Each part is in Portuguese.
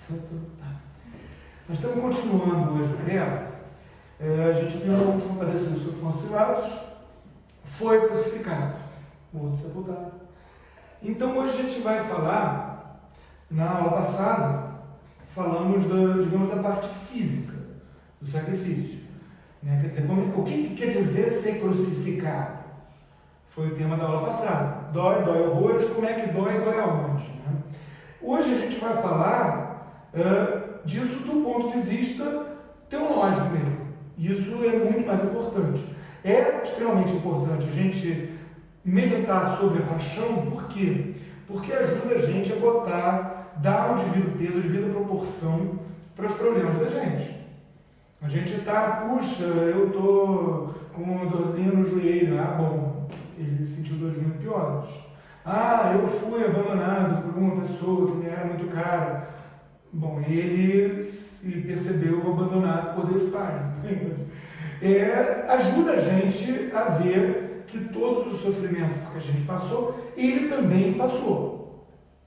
Tá. Nós estamos continuando hoje o credo. A gente viu a última padeceu sobre Pôncio Pilatos, foi crucificado, morto sepultado. Então hoje a gente vai falar, na aula passada, falamos da parte física do sacrifício. Né? Quer dizer, o que quer dizer ser crucificado? Foi o tema da aula passada. Dói horrores, como é que dói aonde? Né? Hoje a gente vai falar disso do ponto de vista teológico mesmo. Isso é muito mais importante. É extremamente importante a gente meditar sobre a paixão, por quê? Porque ajuda a gente a dar o devido peso, a devida proporção para os problemas da gente. A gente puxa, eu estou com uma dorzinha no joelho, bom, ele sentiu dores muito piores. Eu fui abandonado por uma pessoa que me era muito cara. Bom, ele se percebeu abandonado por Deus Pai. Ajuda a gente a ver que todos os sofrimentos que a gente passou, ele também passou.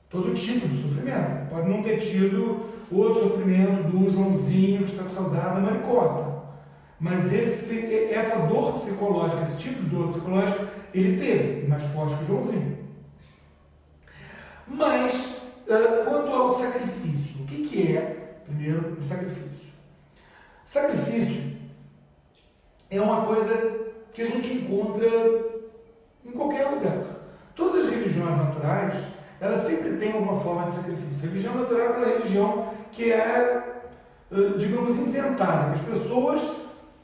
Todo tipo de sofrimento. Pode não ter tido o sofrimento do Joãozinho que está com saudade da maricota. Mas essa dor psicológica, esse tipo de dor psicológica, ele teve, mais forte que o Joãozinho. Mas, quanto ao sacrifício, o que é, primeiro, o sacrifício? Sacrifício é uma coisa que a gente encontra em qualquer lugar. Todas as religiões naturais, elas sempre têm alguma forma de sacrifício. A religião natural é aquela religião que é, digamos, inventada, que as pessoas,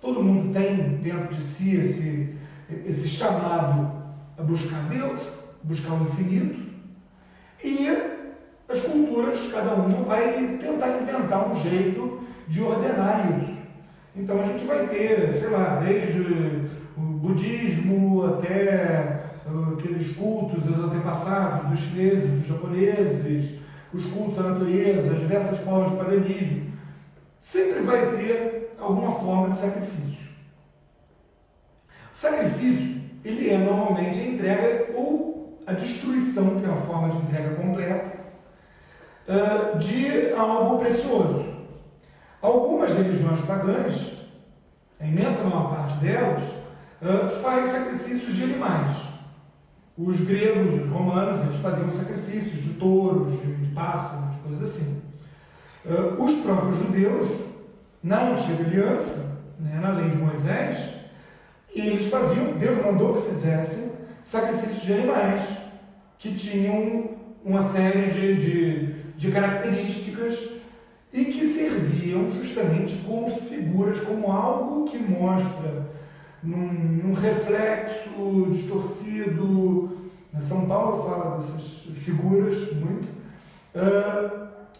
todo mundo tem dentro de si esse chamado a buscar Deus, buscar o infinito, e as culturas, cada uma vai tentar inventar um jeito de ordenar isso. Então a gente vai ter, sei lá, desde o budismo até aqueles cultos dos antepassados, dos chineses, dos japoneses, os cultos à natureza, diversas formas de paganismo. Sempre vai ter alguma forma de sacrifício. O sacrifício, ele é normalmente a entrega ou a destruição, que é uma forma de entrega completa, de algo precioso. Algumas religiões pagãs, a imensa maior parte delas, faz sacrifícios de animais. Os gregos, os romanos, eles faziam sacrifícios de touros, de pássaros, coisas assim. Os próprios judeus, na Antiga Aliança, né, na lei de Moisés, eles faziam, Deus mandou que fizessem sacrifícios de animais, que tinham uma série de características e que serviam justamente como figuras, como algo que mostra num reflexo distorcido. São Paulo fala dessas figuras muito,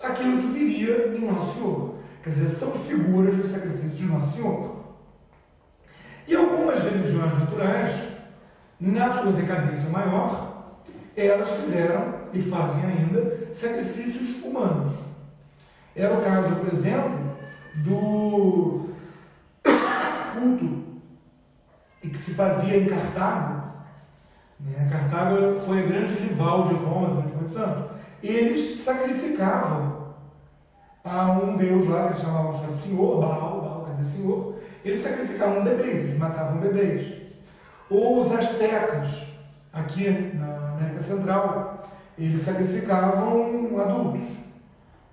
aquilo que viria em Nosso Senhor. Quer dizer, são figuras do sacrifício de Nosso Senhor. E algumas religiões naturais, na sua decadência maior, elas fizeram e fazem ainda sacrifícios humanos. Era o caso, por exemplo, do culto que se fazia em Cartago. Cartago foi a grande rival de Roma durante muitos anos. Eles sacrificavam a um deus lá, que eles chamavam só de Senhor, Baal quer dizer Senhor. Eles sacrificavam bebês, eles matavam bebês. Ou os astecas, aqui na América Central, eles sacrificavam adultos,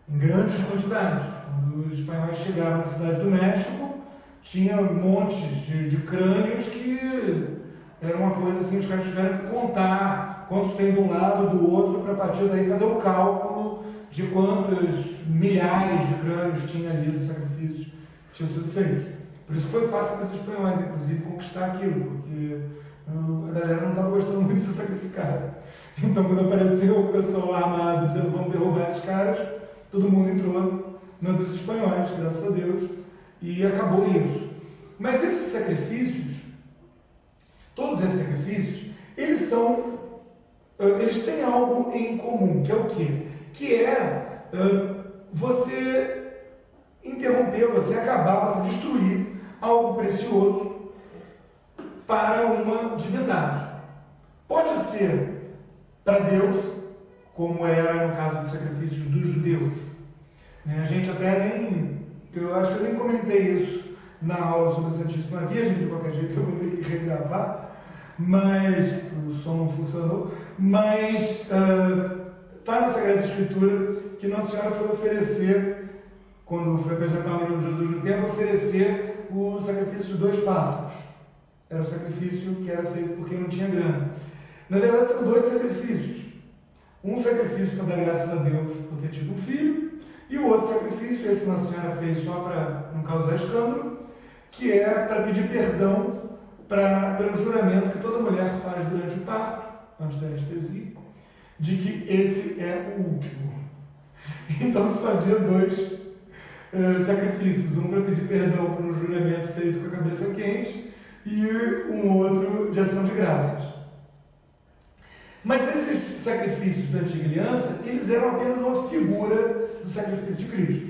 em grandes quantidades. Quando os espanhóis chegaram na cidade do México, tinha montes de crânios que era uma coisa assim, os caras tiveram que contar quantos tem de um lado, do outro, para a partir daí fazer o cálculo de quantos milhares de crânios tinha ali dos sacrifícios que tinham sido feitos. Por isso foi fácil para os espanhóis, inclusive, conquistar aquilo, porque a galera não estava gostando muito de ser sacrificada. Então, quando apareceu o pessoal armado dizendo vamos derrubar esses caras, todo mundo entrou no dos espanhóis, graças a Deus, e acabou isso. Mas esses sacrifícios, todos esses sacrifícios, eles têm algo em comum, que é o quê? Que é você interromper, você acabar, você destruir algo precioso para uma divindade. Pode ser para Deus, como era no caso dos sacrifícios dos judeus, Né? A gente até nem, eu acho que eu nem comentei isso na aula sobre a Santíssima Virgem, de qualquer jeito eu vou ter que regravar, mas o som não funcionou, mas está na Sagrada Escritura que Nossa Senhora foi oferecer, quando foi apresentar o menino Jesus no templo, oferecer o sacrifício de 2 pássaros. Era o sacrifício que era feito por quem não tinha grana. Na verdade, são 2 sacrifícios. Um sacrifício para dar graças a Deus por ter tido um filho, e o outro sacrifício, esse Nossa Senhora fez só para não causar escândalo, que é para pedir perdão pelo juramento que toda mulher faz durante o parto, antes da anestesia, de que esse é o último. Então se fazia 2 sacrifícios, um para pedir perdão por um juramento feito com a cabeça quente e um outro de ação de graças. Mas esses sacrifícios da Antiga Aliança, eles eram apenas uma figura do sacrifício de Cristo.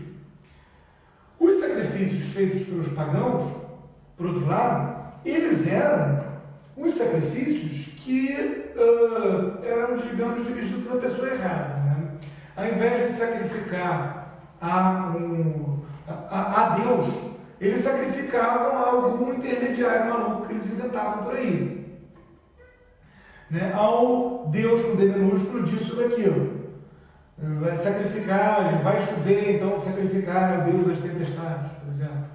Os sacrifícios feitos pelos pagãos, por outro lado, eles eram os sacrifícios que eram, digamos, dirigidos à pessoa errada. Né? Ao invés de sacrificar a Deus, eles sacrificavam a algum intermediário maluco que eles inventavam por aí. Né? Ao Deus com D minúsculo disso ou daquilo. Vai sacrificar, vai chover, então sacrificar ao Deus das tempestades, por exemplo.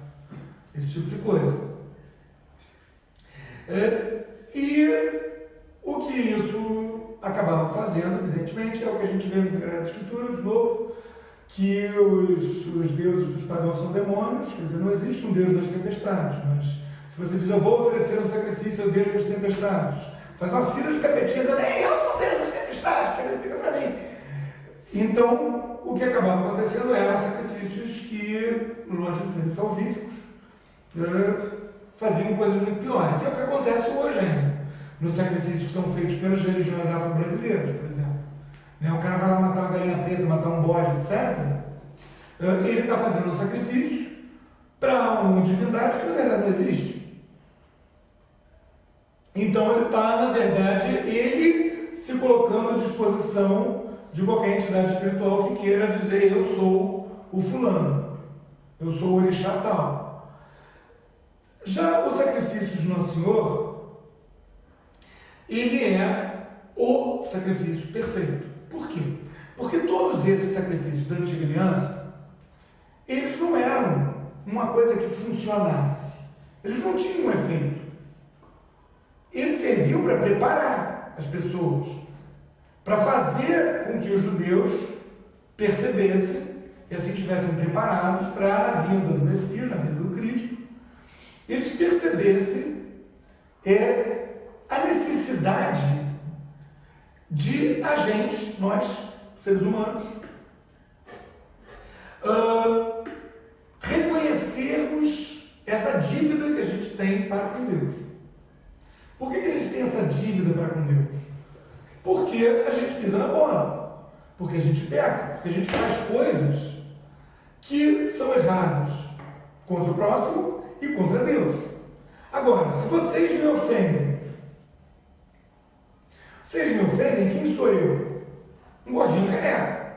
Esse tipo de coisa. E o que isso acabava fazendo, evidentemente, é o que a gente vê na Sagrada Escritura, de novo, que os deuses dos pagãos são demônios, quer dizer, não existe um Deus das tempestades, mas se você diz, eu vou oferecer um sacrifício ao Deus das tempestades, faz uma fila de capetinhas, eu sou o Deus das tempestades, sacrifica para mim. Então, o que acabava acontecendo eram sacrifícios que, longe de serem salvíficos, faziam coisas muito piores. E é o que acontece hoje ainda, nos sacrifícios que são feitos pelas religiões afro-brasileiras, por exemplo. O cara vai lá matar uma galinha preta, matar um bode, etc. Ele está fazendo um sacrifício para uma divindade que na verdade não existe. Então ele está, na verdade, ele se colocando à disposição de qualquer entidade espiritual que queira dizer eu sou o fulano, eu sou o orixá tal. Já o sacrifício de Nosso Senhor, ele é o sacrifício perfeito. Por quê? Porque todos esses sacrifícios da Antiga Aliança, eles não eram uma coisa que funcionasse. Eles não tinham um efeito. Eles serviam para preparar as pessoas, para fazer com que os judeus percebessem e assim estivessem preparados para a vinda do Messias, na vinda do Cristo, eles percebessem a necessidade de a gente, nós, seres humanos, reconhecermos essa dívida que a gente tem para com Deus. Por que a gente tem essa dívida para com Deus? Porque a gente pisa na bola, porque a gente peca, porque a gente faz coisas que são erradas contra o próximo e contra Deus. Agora, se vocês me ofendem, quem sou eu? Um gordinho careca.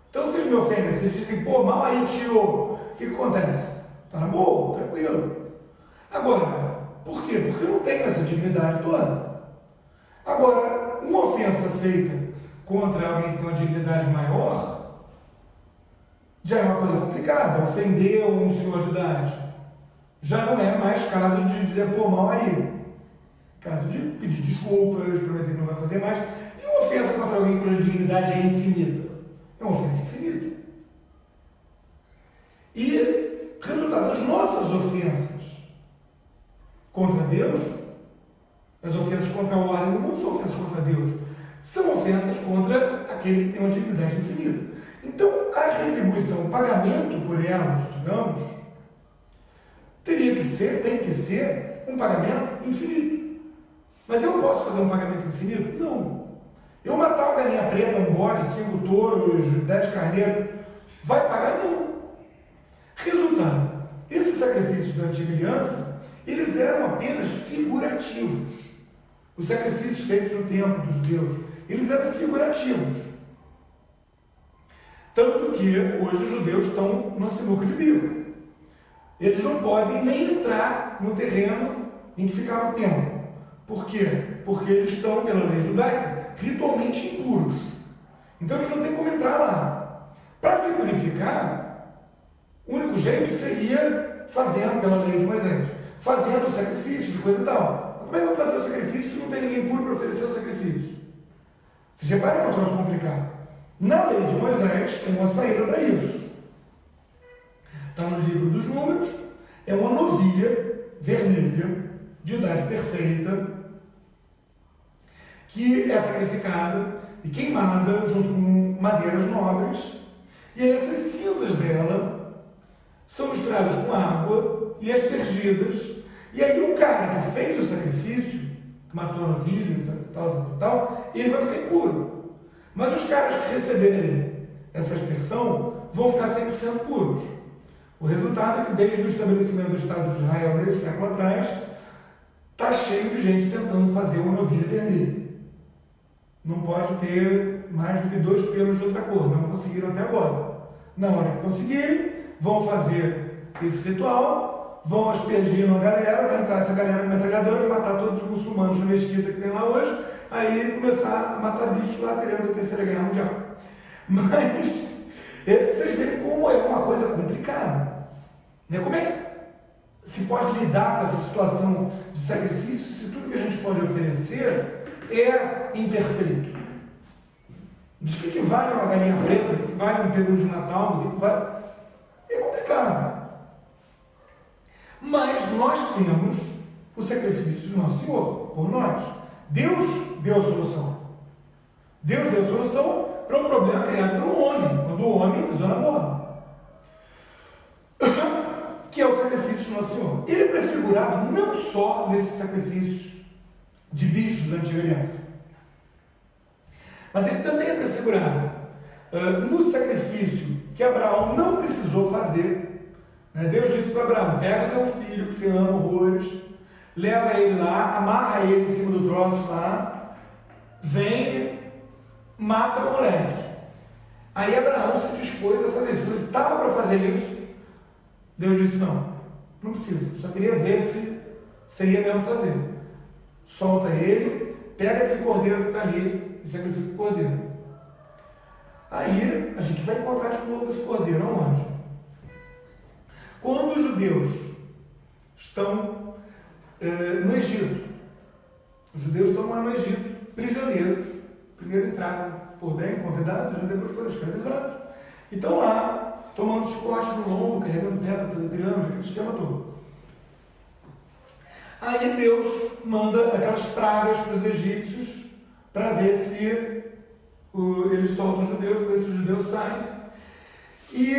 Então vocês me ofendem, vocês dizem, pô, mal aí, tio. O que acontece? Tá na boa, tranquilo. Agora, por quê? Porque eu não tenho essa dignidade toda. Agora, uma ofensa feita contra alguém que tem uma dignidade maior já é uma coisa complicada. Ofender um senhor de idade já não é mais caso de dizer, pô, mal aí. Caso de pedir desculpas, prometer que não vai fazer mais. E uma ofensa contra alguém cuja dignidade é infinita? É uma ofensa infinita. E resultado das nossas ofensas contra Deus, as ofensas contra a ordem do mundo são ofensas contra Deus, são ofensas contra aquele que tem uma dignidade infinita. Então, a retribuição, o pagamento por elas, digamos, tem que ser um pagamento infinito. Mas eu posso fazer um pagamento infinito? Não. Eu matar uma galinha preta, um bode, 5 touros, 10 carneiros, vai pagar? Não. Resultado, esses sacrifícios da Antiga Aliança, eles eram apenas figurativos. Os sacrifícios feitos no templo dos deuses, eles eram figurativos. Tanto que hoje os judeus estão no sinuca de bico. Eles não podem nem entrar no terreno em que ficava o templo. Por quê? Porque eles estão, pela lei judaica, ritualmente impuros. Então eles não têm como entrar lá. Para se purificar, o único jeito seria fazendo, pela lei de Moisés, fazendo sacrifícios e coisa e tal. Como é que eu vou fazer o sacrifício se não tem ninguém puro para oferecer o sacrifício? Vocês reparem que é um troço complicado. Na lei de Moisés tem uma saída para isso. Está no livro dos Números, é uma novilha vermelha, de idade perfeita, que é sacrificada e queimada junto com madeiras nobres, e essas cinzas dela são misturadas com água e aspergidas, e aí o cara que fez o sacrifício, que matou a novilha, tal, ele vai ficar impuro. Mas os caras que receberem essa aspersão vão ficar 100% puros. O resultado é que desde o estabelecimento do Estado de Israel, meio século atrás, está cheio de gente tentando fazer uma novilha vermelha. Não pode ter mais do que 2 pelos de outra cor, não conseguiram até agora. Na hora que conseguirem, vão fazer esse ritual, vão aspergir uma galera, vai entrar essa galera com metralhadora, matar todos os muçulmanos na mesquita que tem lá hoje, aí começar a matar bichos lá, teremos a Terceira Guerra Mundial. Mas vocês veem como é uma coisa complicada. Como é que se pode lidar com essa situação de sacrifício se tudo que a gente pode oferecer é imperfeito? Diz que vale uma galinha preta, que vale um peru de Natal, que vale... É complicado. Mas nós temos o sacrifício do nosso Senhor por nós. Deus deu a solução. Deus deu a solução para um problema criado pelo homem, quando o homem pisou na bola. Que é o sacrifício do nosso Senhor. Ele é prefigurado não só nesses sacrifícios de bichos da antiga aliança, mas ele também é prefigurado no sacrifício que Abraão não precisou fazer. Deus disse para Abraão: pega teu filho que você ama horrores, leva ele lá, amarra ele em cima do troço lá, vem e mata o moleque. Aí Abraão se dispôs a fazer isso. Quando ele estava para fazer isso, Deus disse: não precisa, só queria ver se seria mesmo fazer. Solta ele, pega aquele cordeiro que está ali e sacrifica o cordeiro. Aí a gente vai encontrar de novo esse cordeiro aonde? Quando os judeus estão no Egito, os judeus estão lá no Egito, prisioneiros. Primeiro entraram por bem, convidados, depois foram escravizados. E estão lá, tomando chicote no lombo, carregando pedra, fazendo pirâmide, aquele esquema todo. Aí Deus manda aquelas pragas para os egípcios para ver se eles soltam os judeus, para ver se os judeus saem. E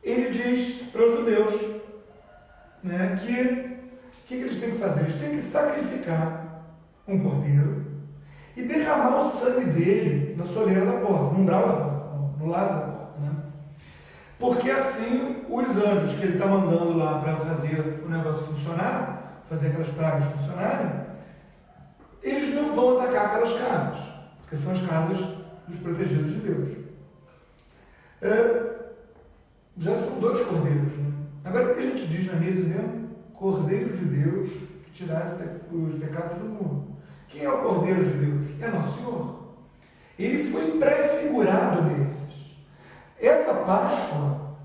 ele diz para os judeus que eles têm que fazer? Eles têm que sacrificar um cordeiro e derramar o sangue dele na soleira da porta, no umbral da porta, no lado da porta. Porque assim os anjos que ele está mandando lá para fazer o negócio funcionar, fazer aquelas pragas funcionarem, eles não vão atacar aquelas casas, porque são as casas dos protegidos de Deus. Já são 2 cordeiros. Agora, o que a gente diz na mesa mesmo? Cordeiro de Deus, que tirai os pecados do mundo. Quem é o Cordeiro de Deus? É nosso Senhor. Ele foi prefigurado desses. Essa Páscoa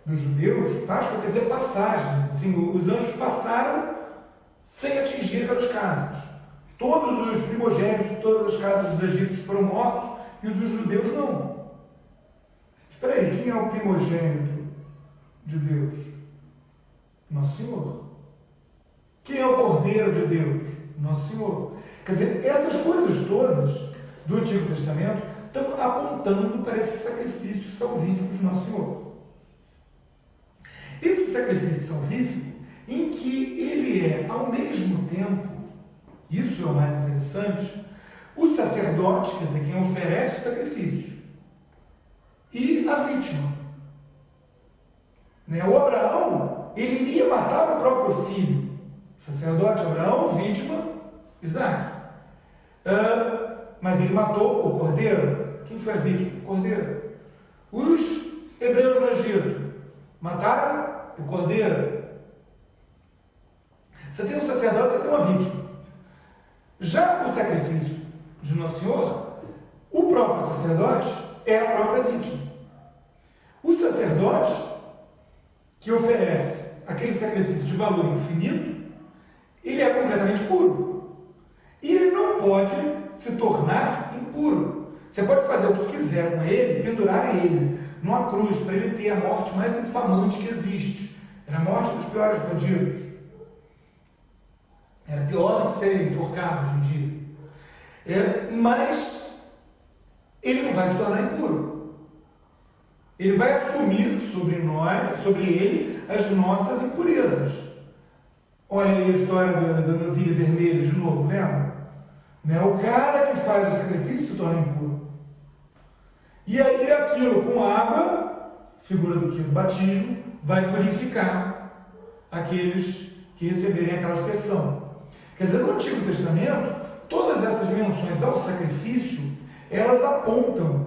dos judeus, Páscoa quer dizer passagem. Assim, os anjos passaram sem atingir aquelas casas. Todos os primogênitos de todas as casas dos egípcios foram mortos e os dos judeus não. Espera aí, quem é o primogênito de Deus? Nosso Senhor. Quem é o Cordeiro de Deus? Nosso Senhor. Quer dizer, essas coisas todas do Antigo Testamento estão apontando para esse sacrifício salvífico de Nosso Senhor. Esse sacrifício salvífico, em que ele é, ao mesmo tempo, isso é o mais interessante, o sacerdote, quer dizer, quem oferece o sacrifício, e a vítima. O Abraão, ele iria matar o próprio filho. Sacerdote Abraão, vítima Isaac. Mas ele matou o cordeiro. Quem foi a vítima? O cordeiro. Os hebreus no Egito mataram o cordeiro. Você tem um sacerdote, você tem uma vítima. Já o sacrifício de Nosso Senhor, o próprio sacerdote é a própria vítima. O sacerdote que oferece aquele sacrifício de valor infinito, ele é completamente puro. E ele não pode se tornar impuro. Você pode fazer o que quiser com ele, pendurar ele numa cruz, para ele ter a morte mais infamante que existe. Era a morte dos piores bandidos. Era pior do que ser enforcado hoje em dia. Mas ele não vai se tornar impuro. Ele vai assumir sobre nós, sobre ele, as nossas impurezas. Olha aí a história da novilha vermelha de novo, lembra? O cara que faz o sacrifício se torna impuro. E aí aquilo com água, figura do que? Do batismo, vai purificar aqueles que receberem aquela aspersão. Quer dizer, no Antigo Testamento, todas essas menções ao sacrifício, elas apontam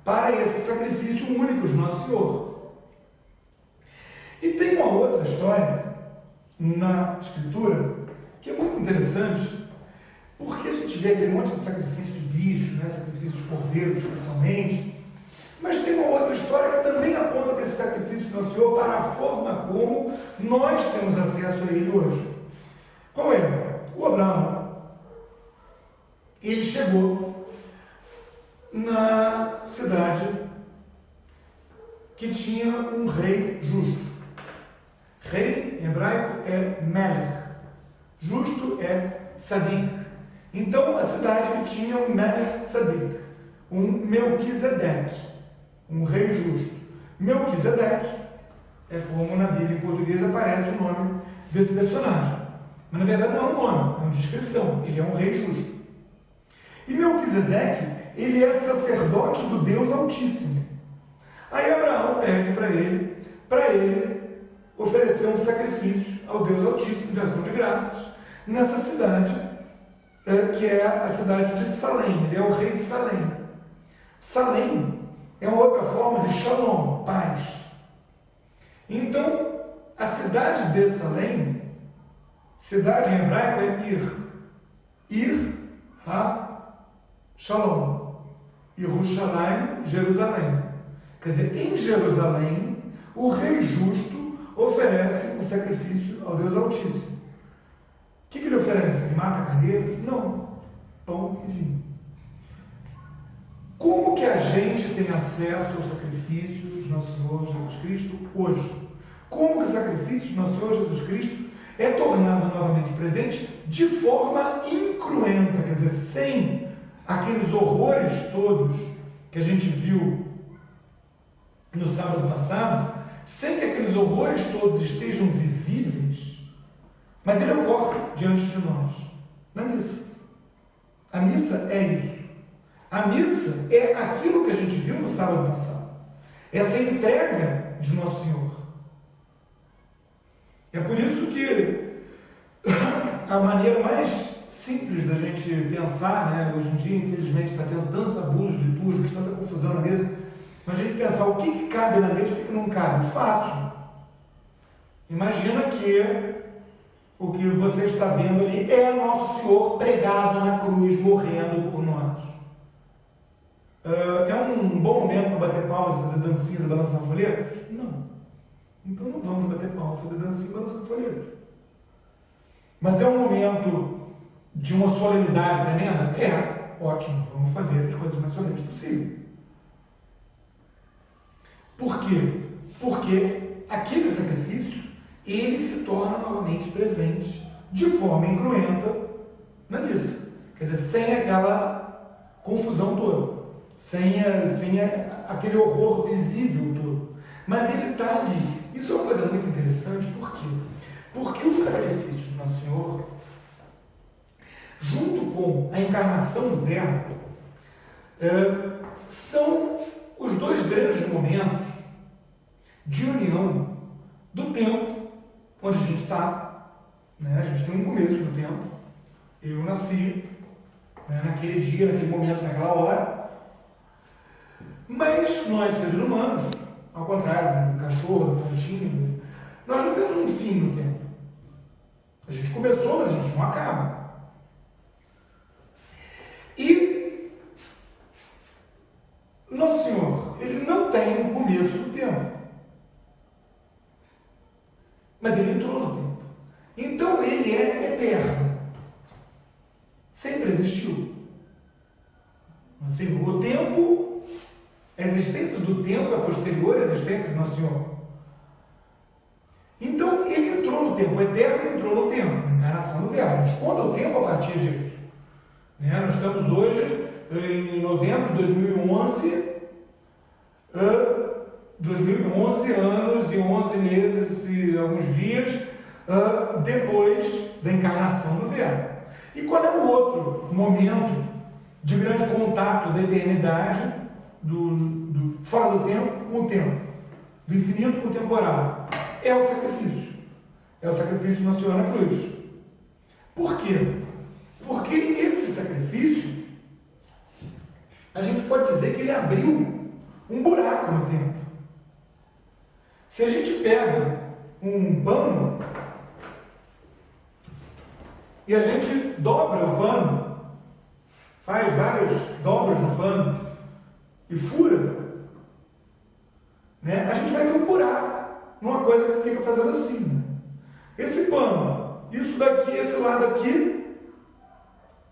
para esse sacrifício único de Nosso Senhor. E tem uma outra história na Escritura que é muito interessante, porque a gente vê aquele monte de sacrifício de bicho, sacrifício de cordeiro especialmente, mas tem uma outra história que também aponta para esse sacrifício de Nosso Senhor, para a forma como nós temos acesso a ele hoje. Qual é? O Abraão, ele chegou na cidade que tinha um rei justo. Rei, em hebraico, é Melech. Justo é Tzadik. Então, a cidade tinha um Melech Tzadik, um Melquisedeque, um rei justo. Melquisedeque é como na Bíblia em português aparece o nome desse personagem. Mas na verdade não é um nome, é uma descrição. Ele é um rei justo. E Melquisedeque, ele é sacerdote do Deus Altíssimo. Aí Abraão pede para ele oferecer um sacrifício ao Deus Altíssimo de ação de graças nessa cidade, que é a cidade de Salém. Ele é o rei de Salém. Salém é uma outra forma de Shalom, paz. Então, a cidade de Salém, cidade em hebraico é Ir ha-Shalom. Yerushalayim, Jerusalém. Quer dizer, em Jerusalém, o rei justo oferece um sacrifício ao Deus Altíssimo. O que ele oferece? Ele mata carneiro? Não. Pão e vinho. Como que a gente tem acesso ao sacrifício de Nosso Senhor Jesus Cristo hoje? Como que o sacrifício de Nosso Senhor Jesus Cristo é tornado novamente presente de forma incruenta, quer dizer, sem aqueles horrores todos que a gente viu no sábado passado, sem que aqueles horrores todos estejam visíveis, mas ele ocorre diante de nós, na missa. A missa é isso. A missa é aquilo que a gente viu no sábado passado. Essa entrega de Nosso Senhor. É por isso que a maneira mais simples da gente pensar, hoje em dia, infelizmente, está tendo tantos abusos litúrgicos, tanta confusão na mesa, mas a gente pensar o que cabe na mesa e o que não cabe. Fácil. Imagina que o que você está vendo ali é Nosso Senhor pregado na cruz, morrendo por nós. É um bom momento para bater palmas, fazer dancinhas e balançar folhetos? Não. Então não vamos bater palmas, fazer dancinha e balançar folhetos. Mas é um momento de uma solenidade tremenda? É. Ótimo, vamos fazer as coisas mais solenes possível. Por quê? Porque aquele sacrifício, ele se torna novamente presente de forma incruenta na missa. Quer dizer, sem aquela confusão toda, sem aquele horror visível todo. Mas ele está ali. Isso é uma coisa muito interessante, por quê? Porque o sacrifício de Nosso Senhor, junto com a encarnação do Verbo, são os dois grandes momentos de união do tempo onde a gente está. A gente tem um começo do tempo. Eu nasci naquele dia, naquele momento, naquela hora. Mas nós, seres humanos, ao contrário do cachorro, do gatinho, nós não temos um fim no tempo. A gente começou, mas a gente não acaba. E Nosso Senhor, ele não tem um começo do tempo. Mas ele entrou no tempo. Então ele é eterno. Sempre existiu. Assim, o tempo, a existência do tempo é posterior à existência de Nosso Senhor. Então ele entrou no tempo. O eterno entrou no tempo. A encarnação do Verbo. A gente conta o tempo a partir disso. Nós estamos hoje em novembro de 2011. 2011 anos e 11 meses e alguns dias depois da encarnação do Verbo. E qual é o outro momento de grande contato da eternidade, fora do tempo com o tempo, do infinito com o temporal? É o sacrifício. É o sacrifício de Nosso Senhor na cruz. Por quê? Porque esse sacrifício, a gente pode dizer que ele abriu um buraco no tempo. Se a gente pega um pano e a gente dobra o pano, faz várias dobras no pano e fura, a gente vai ter um buraco numa coisa que fica fazendo assim. Esse pano, isso daqui, esse lado aqui,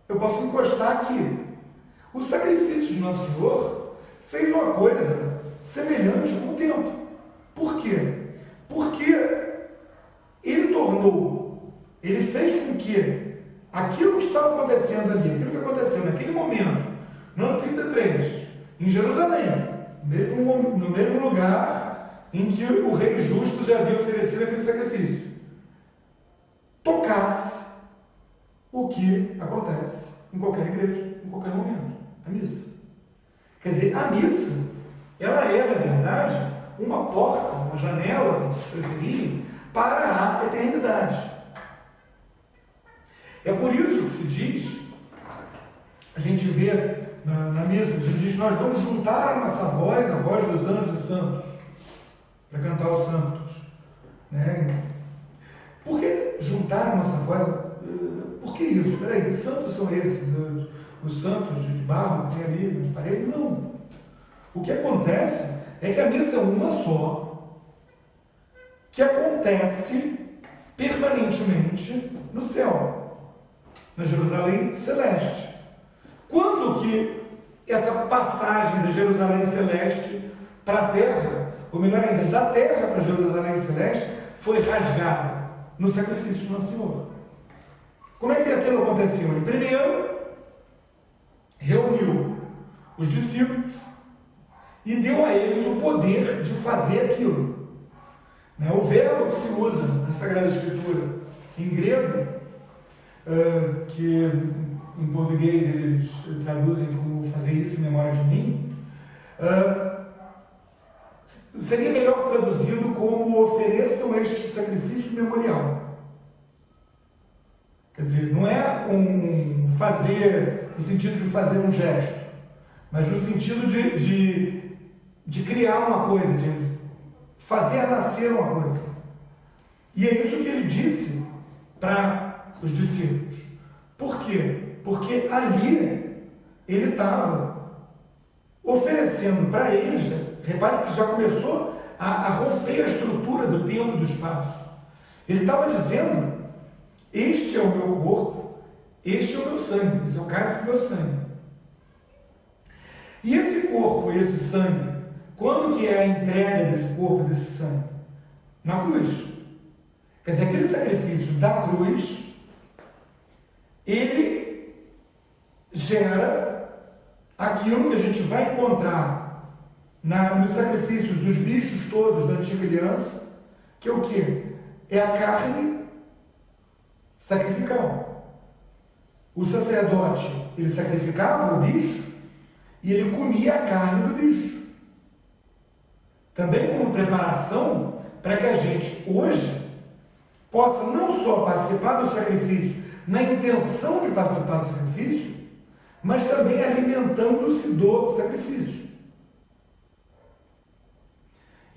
eu posso encostar aqui. O sacrifício de Nosso Senhor fez uma coisa semelhante com o tempo. Por quê? Porque ele fez com que aquilo que estava acontecendo ali, aquilo que aconteceu naquele momento, no ano 33, em Jerusalém, no mesmo lugar em que o rei justo já havia oferecido aquele sacrifício, tocasse o que acontece em qualquer igreja, em qualquer momento, a missa. Quer dizer, a missa, ela é, na verdade, uma porta, uma janela, se preferirem, para a eternidade. É por isso que se diz, a gente vê na missa, a gente diz, nós vamos juntar a nossa voz, a voz dos anjos e santos, para cantar os santos. Por que juntar a nossa voz? Por que isso? Peraí, que santos são esses? Os santos de barro que tem ali nas paredes? Não. O que acontece é que a missa é uma só, que acontece permanentemente no céu, na Jerusalém celeste. Quando que essa passagem da Jerusalém celeste para a terra, ou melhor ainda, da terra para Jerusalém celeste, foi rasgada? No sacrifício de Nosso Senhor. Como é que aquilo aconteceu? Ele primeiro reuniu os discípulos e deu a eles o poder de fazer aquilo. O verbo que se usa na Sagrada Escritura em grego, que em português eles traduzem como fazer isso em memória de mim, seria melhor traduzido como ofereçam este sacrifício memorial. Quer dizer, não é um fazer no sentido de fazer um gesto, mas no sentido de criar uma coisa, de fazer nascer uma coisa. E é isso que ele disse para os discípulos. Por quê? Porque ali ele estava oferecendo para eles, repare que já começou a romper a estrutura do tempo e do espaço. Ele estava dizendo, este é o meu corpo, este é o meu sangue, esse é o cálice do meu sangue. E esse corpo e esse sangue, quando que é a entrega desse corpo e desse sangue? Na cruz. Quer dizer, aquele sacrifício da cruz, ele gera aquilo que a gente vai encontrar nos sacrifícios dos bichos todos da antiga aliança, que é o quê? É a carne sacrificial. O sacerdote, ele sacrificava o bicho e ele comia a carne do bicho. Também como preparação para que a gente, hoje, possa não só participar do sacrifício na intenção de participar do sacrifício, mas também alimentando-se do sacrifício.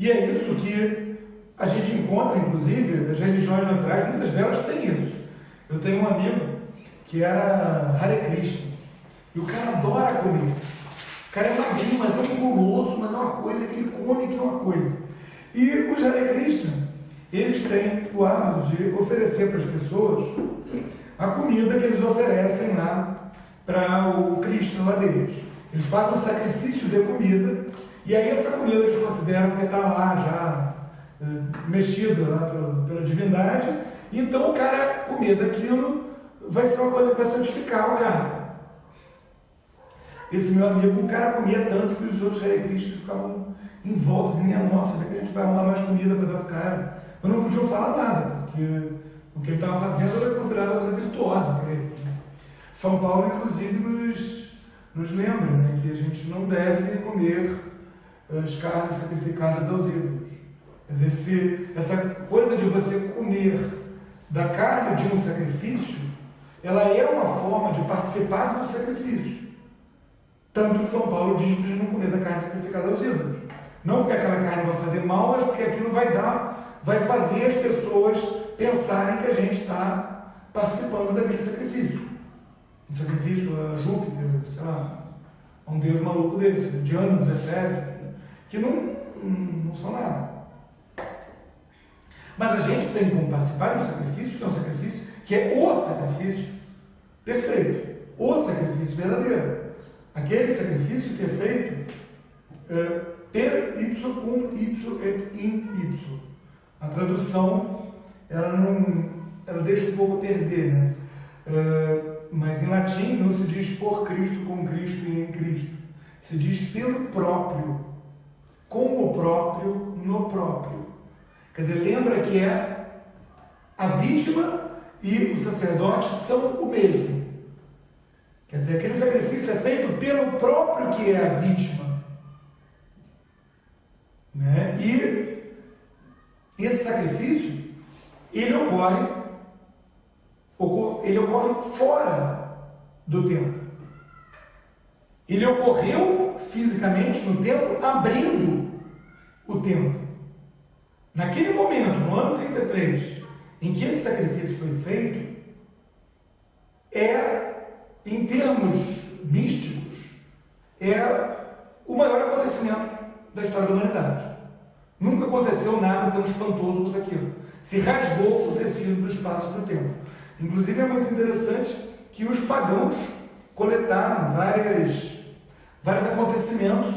E é isso que a gente encontra, inclusive, as religiões naturais, muitas delas têm isso. Eu tenho um amigo que era Hare Krishna, e o cara adora comer. O cara é magrinho, mas é um guloso, mas é uma coisa que ele come, que é uma coisa. E os Hare Krishna, eles têm o hábito de oferecer para as pessoas a comida que eles oferecem lá para o Krishna lá deles. Eles fazem um sacrifício de comida, e aí essa comida eles consideram que está lá já mexida lá pela divindade, então o cara comer daquilo vai ser uma coisa que vai santificar o cara. Esse meu amigo, o cara comia tanto que os outros Hare Krishna ficavam em volta, assim, nossa, como é que a gente vai arrumar mais comida para dar para o cara? Mas não podiam falar nada, porque o que ele estava fazendo era considerado uma coisa virtuosa para ele. São Paulo, inclusive, nos lembra, né, que a gente não deve comer as carnes sacrificadas aos ídolos. Quer dizer, essa coisa de você comer da carne de um sacrifício, ela é uma forma de participar do sacrifício. Tanto que São Paulo diz para não comer da carne sacrificada aos ídolos. Não porque aquela carne vai fazer mal, mas porque aquilo vai fazer as pessoas pensarem que a gente está participando daquele sacrifício. Um sacrifício a Júpiter, sei lá, a um deus maluco desse, Janus, Efésio, que não são nada. Mas a gente tem como participar de um sacrifício, que é um sacrifício, que é o sacrifício perfeito, o sacrifício verdadeiro. Aquele sacrifício que é feito per ipso cum ipso et in ipso. A tradução, ela deixa um pouco perder, né? Mas em latim não se diz por Cristo, com Cristo e em Cristo. Se diz pelo próprio, com o próprio, no próprio. Quer dizer, lembra que a vítima e o sacerdote são o mesmo. Quer dizer, aquele sacrifício é feito pelo próprio que é a vítima. Né? E esse sacrifício, ele ocorre fora do templo. Ele ocorreu fisicamente no templo, abrindo o templo. Naquele momento, no ano 33, em que esse sacrifício foi feito, em termos místicos, é o maior acontecimento da história da humanidade. Nunca aconteceu nada tão espantoso quanto aquilo. Se rasgou o tecido do espaço do tempo. Inclusive é muito interessante que os pagãos coletaram vários acontecimentos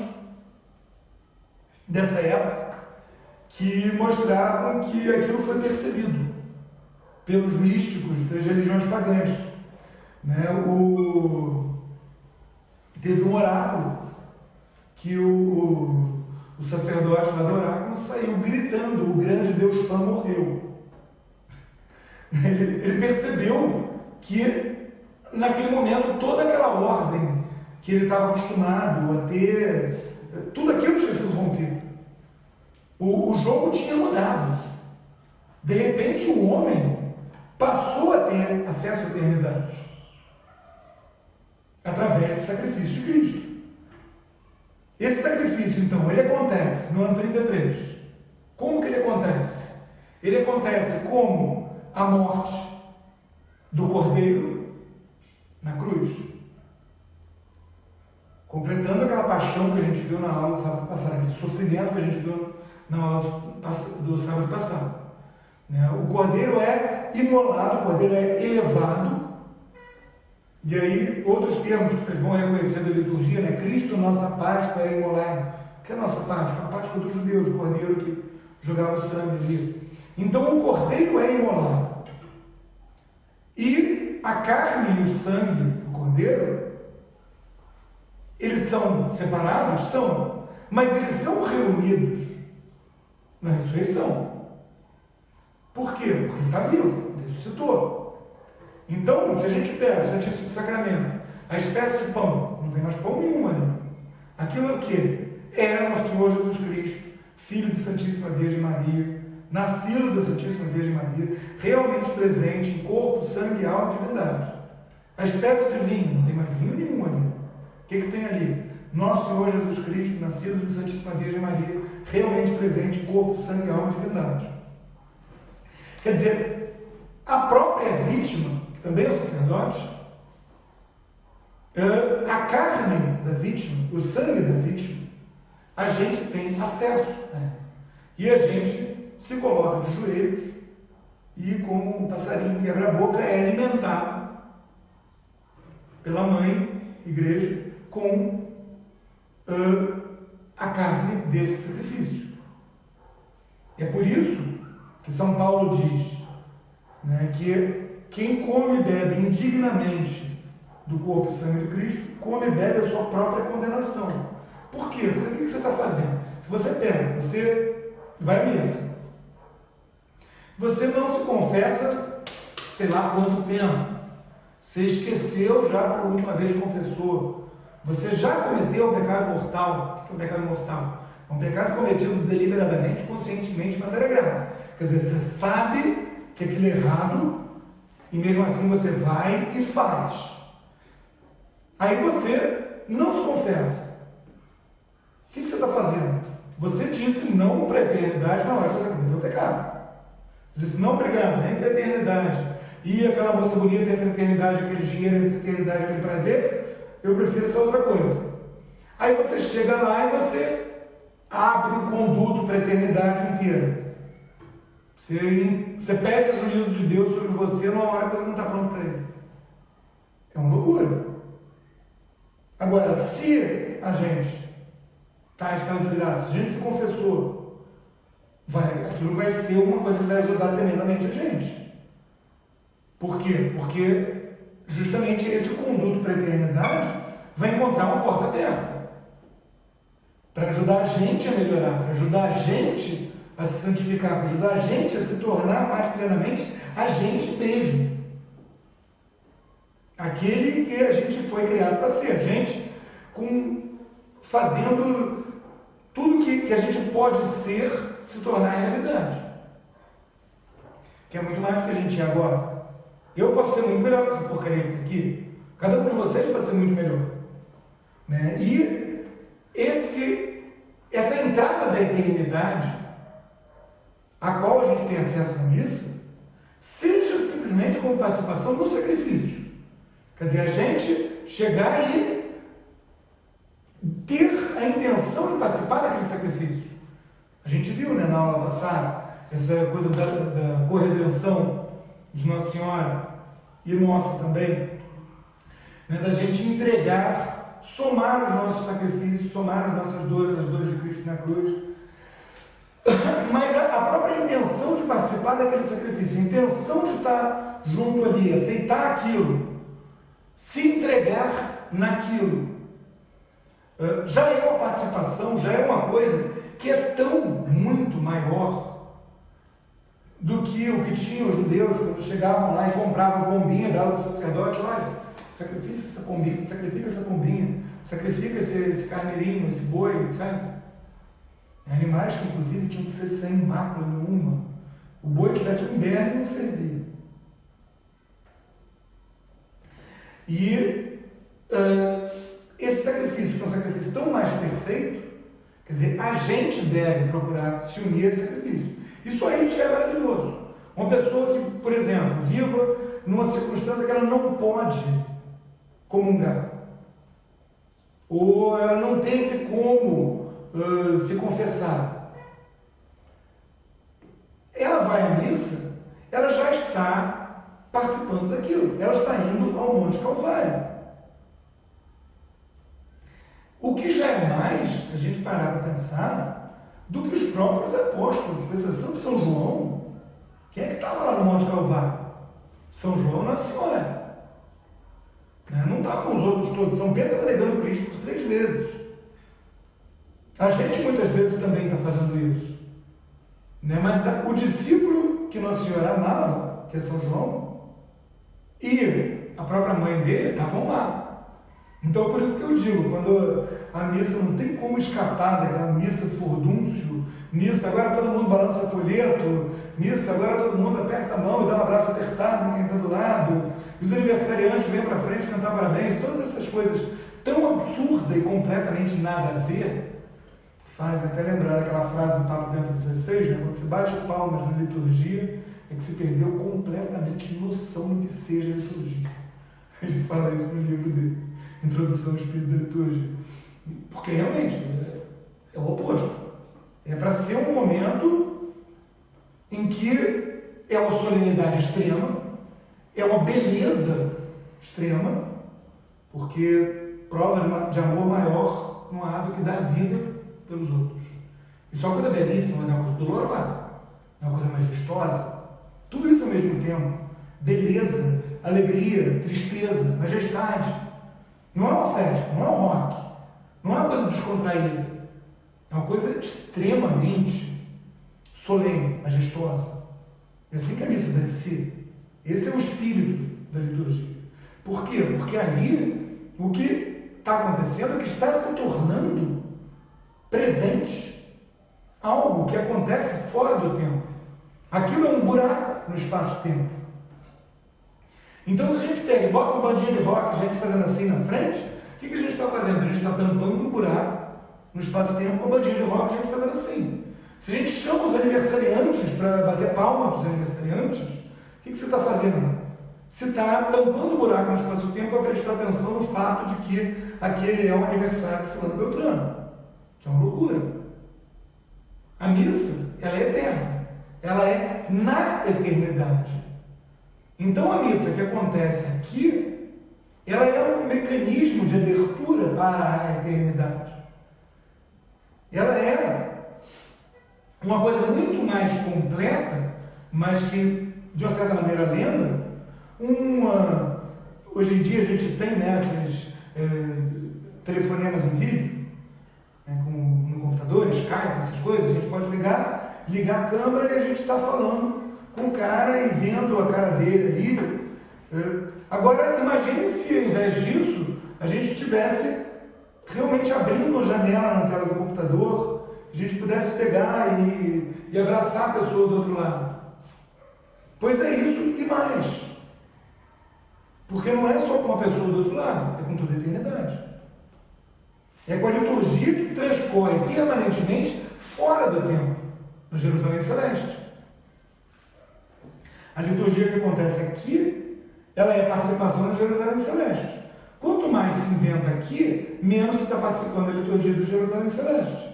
dessa época que mostravam que aquilo foi percebido pelos místicos das religiões pagãs. Né? Teve um oráculo que o sacerdote lá do oráculo saiu gritando: o grande Deus Pan morreu. Ele percebeu que naquele momento toda aquela ordem que ele estava acostumado a ter, tudo aquilo tinha sido rompido. O jogo tinha mudado. De repente o homem passou a ter acesso à eternidade através do sacrifício de Cristo. Esse sacrifício, então, ele acontece no ano 33. Como que ele acontece? Ele acontece como a morte do Cordeiro na cruz. Completando aquela paixão que a gente viu na aula do sábado passado, aquele sofrimento que a gente viu na aula do sábado passado. O Cordeiro é imolado, o Cordeiro é elevado. E aí, outros termos que vocês vão reconhecer da liturgia, né? Cristo, nossa Páscoa, é imolado. O que é a nossa Páscoa? A Páscoa dos judeus, o Cordeiro que jogava sangue ali. Então, o Cordeiro é imolado. E a carne e o sangue do Cordeiro, eles são separados? São. Mas eles são reunidos na ressurreição. Por quê? Porque ele está vivo, ele ressuscitou. Então, se a gente pega o Santíssimo Sacramento, a espécie de pão, não tem mais pão nenhum ali. Aquilo é o quê? É nosso Senhor Jesus Cristo, Filho de Santíssima Virgem Maria, nascido da Santíssima Virgem Maria, realmente presente em corpo, sangue, alma e divindade. A espécie de vinho, não tem mais vinho nenhum ali. O que tem ali? Nosso Senhor Jesus Cristo, nascido da Santíssima Virgem Maria, realmente presente em corpo, sangue, alma e divindade. Quer dizer, a própria vítima, que também é o sacerdote, a carne da vítima, o sangue da vítima, a gente tem acesso. E a gente se coloca de joelhos e, como um passarinho que abre a boca, é alimentado pela mãe, igreja, com a carne desse sacrifício. É por isso que São Paulo diz, né, que quem come e bebe indignamente do corpo e sangue de Cristo, come e bebe a sua própria condenação. Por quê? Porque o que você está fazendo? Se você pega, você vai à missa, você não se confessa, sei lá quanto tempo, você esqueceu já por última vez confessou, você já cometeu o pecado mortal. O que é o pecado mortal? É um pecado cometido deliberadamente, conscientemente, de maneira grave. Quer dizer, você sabe que aquilo é errado e mesmo assim você vai e faz. Aí você não se confessa. O que você está fazendo? Você disse não para a eternidade na hora que você cometeu o pecado. Você disse não brigando entre a eternidade e aquela moça bonita, entre a eternidade, aquele dinheiro, entre a eternidade, aquele prazer, eu prefiro essa outra coisa. Aí você chega lá e você abre um conduto para a eternidade inteira. Você pede o juízo de Deus sobre você numa hora que você não está pronto para ele. É uma loucura. Agora, se a gente está em estado de graça, se a gente se confessou, aquilo vai ser uma coisa que vai ajudar tremendamente a gente. Por quê? Porque justamente esse conduto para a eternidade vai encontrar uma porta aberta para ajudar a gente a melhorar, para ajudar a gente a se santificar, para ajudar a gente a se tornar mais plenamente a gente mesmo. Aquele que a gente foi criado para ser, a gente fazendo tudo que a gente pode ser se tornar realidade. Que é muito mais do que a gente é agora. Eu posso ser muito melhor que essa porcaria aqui. Cada um de vocês pode ser muito melhor. Né? E essa entrada da eternidade, a qual a gente tem acesso na missa, seja simplesmente como participação no sacrifício. Quer dizer, a gente chegar e ter a intenção de participar daquele sacrifício. A gente viu, né, na aula passada, essa coisa da corredenção de Nossa Senhora e nossa também, né, da gente entregar, somar os nossos sacrifícios, somar as nossas dores, as dores de Cristo na cruz. Mas a própria intenção de participar daquele sacrifício, a intenção de estar junto ali, aceitar aquilo, se entregar naquilo, já é uma participação, já é uma coisa que é tão muito maior do que o que tinham os judeus quando chegavam lá e compravam pombinha, davam para o sacerdote: olha, sacrifica essa pombinha, sacrifica esse carneirinho, esse boi, sabe? Animais que inclusive tinham que ser sem mácula nenhuma. O boi tivesse um berne, não servia. E esse sacrifício, que é um sacrifício tão mais perfeito, quer dizer, a gente deve procurar se unir a esse sacrifício. Isso aí já é maravilhoso. Uma pessoa que, por exemplo, viva numa circunstância que ela não pode comungar, ou ela não teve como se confessar, ela vai à missa, ela já está participando daquilo, ela está indo ao Monte Calvário. O que já é mais, se a gente parar para pensar, do que os próprios apóstolos, com exceção de São João. Quem é que estava lá no Monte Calvário? São João e Nossa Senhora. Não estava com os outros todos. São Pedro estava negando Cristo por 3 vezes. A gente muitas vezes também está fazendo isso. Mas o discípulo que Nossa Senhora amava, que é São João, e a própria mãe dele estavam lá. Então, por isso que eu digo, quando a missa não tem como escapar daquela missa furdúncio, missa agora todo mundo balança folheto, missa agora todo mundo aperta a mão e dá um abraço apertado em quem está do lado, os aniversariantes vêm para frente cantar parabéns, todas essas coisas tão absurdas e completamente nada a ver, fazem até lembrar daquela frase do Papa Bento XVI, né? Quando se bate palmas na liturgia, é que se perdeu completamente noção do que seja a liturgia. Ele fala isso no livro dele, Introdução ao Espírito da Liturgia. Porque realmente é o oposto. É para ser um momento em que é uma solenidade extrema, é uma beleza extrema, porque prova de amor maior não há do que dar vida pelos outros. Isso é uma coisa belíssima, mas é uma coisa dolorosa, é uma coisa majestosa. Tudo isso ao mesmo tempo. Beleza, alegria, tristeza, majestade. Não é uma festa, não é um rock, não é uma coisa descontraída. É uma coisa extremamente solene, majestosa. É assim que a missa deve ser. Esse é o espírito da liturgia. Por quê? Porque ali o que está acontecendo é que está se tornando presente algo que acontece fora do tempo. Aquilo é um buraco no espaço-tempo. Então, se a gente pega e bota um bandinho de rock, a gente fazendo assim na frente, o que a gente está fazendo? A gente está tampando um buraco no espaço-tempo com um bandinho de rock, a gente fazendo assim. Se a gente chama os aniversariantes para bater palma para os aniversariantes, o que você está fazendo? Você está tampando o buraco no espaço-tempo para prestar atenção no fato de que aquele é o aniversário de fulano Beltrano. Que é uma loucura. A missa, ela é eterna. Ela é na eternidade. Então a missa que acontece aqui, ela é um mecanismo de abertura para a eternidade. Ela é uma coisa muito mais completa, mas que, de uma certa maneira, lembra hoje em dia a gente tem esses telefonemas em vídeo, no computador, Skype, essas coisas, a gente pode ligar a câmera e a gente está falando com o cara e vendo a cara dele ali. Agora, imagine se, ao invés disso, a gente estivesse realmente abrindo uma janela na tela do computador, a gente pudesse pegar e abraçar a pessoa do outro lado. Pois é isso e mais. Porque não é só com uma pessoa do outro lado, é com toda a eternidade. É com a liturgia que transcorre permanentemente fora do tempo, no Jerusalém Celeste. A liturgia que acontece aqui, ela é participação no Jerusalém Celeste. Quanto mais se inventa aqui, menos se está participando da liturgia do Jerusalém Celeste.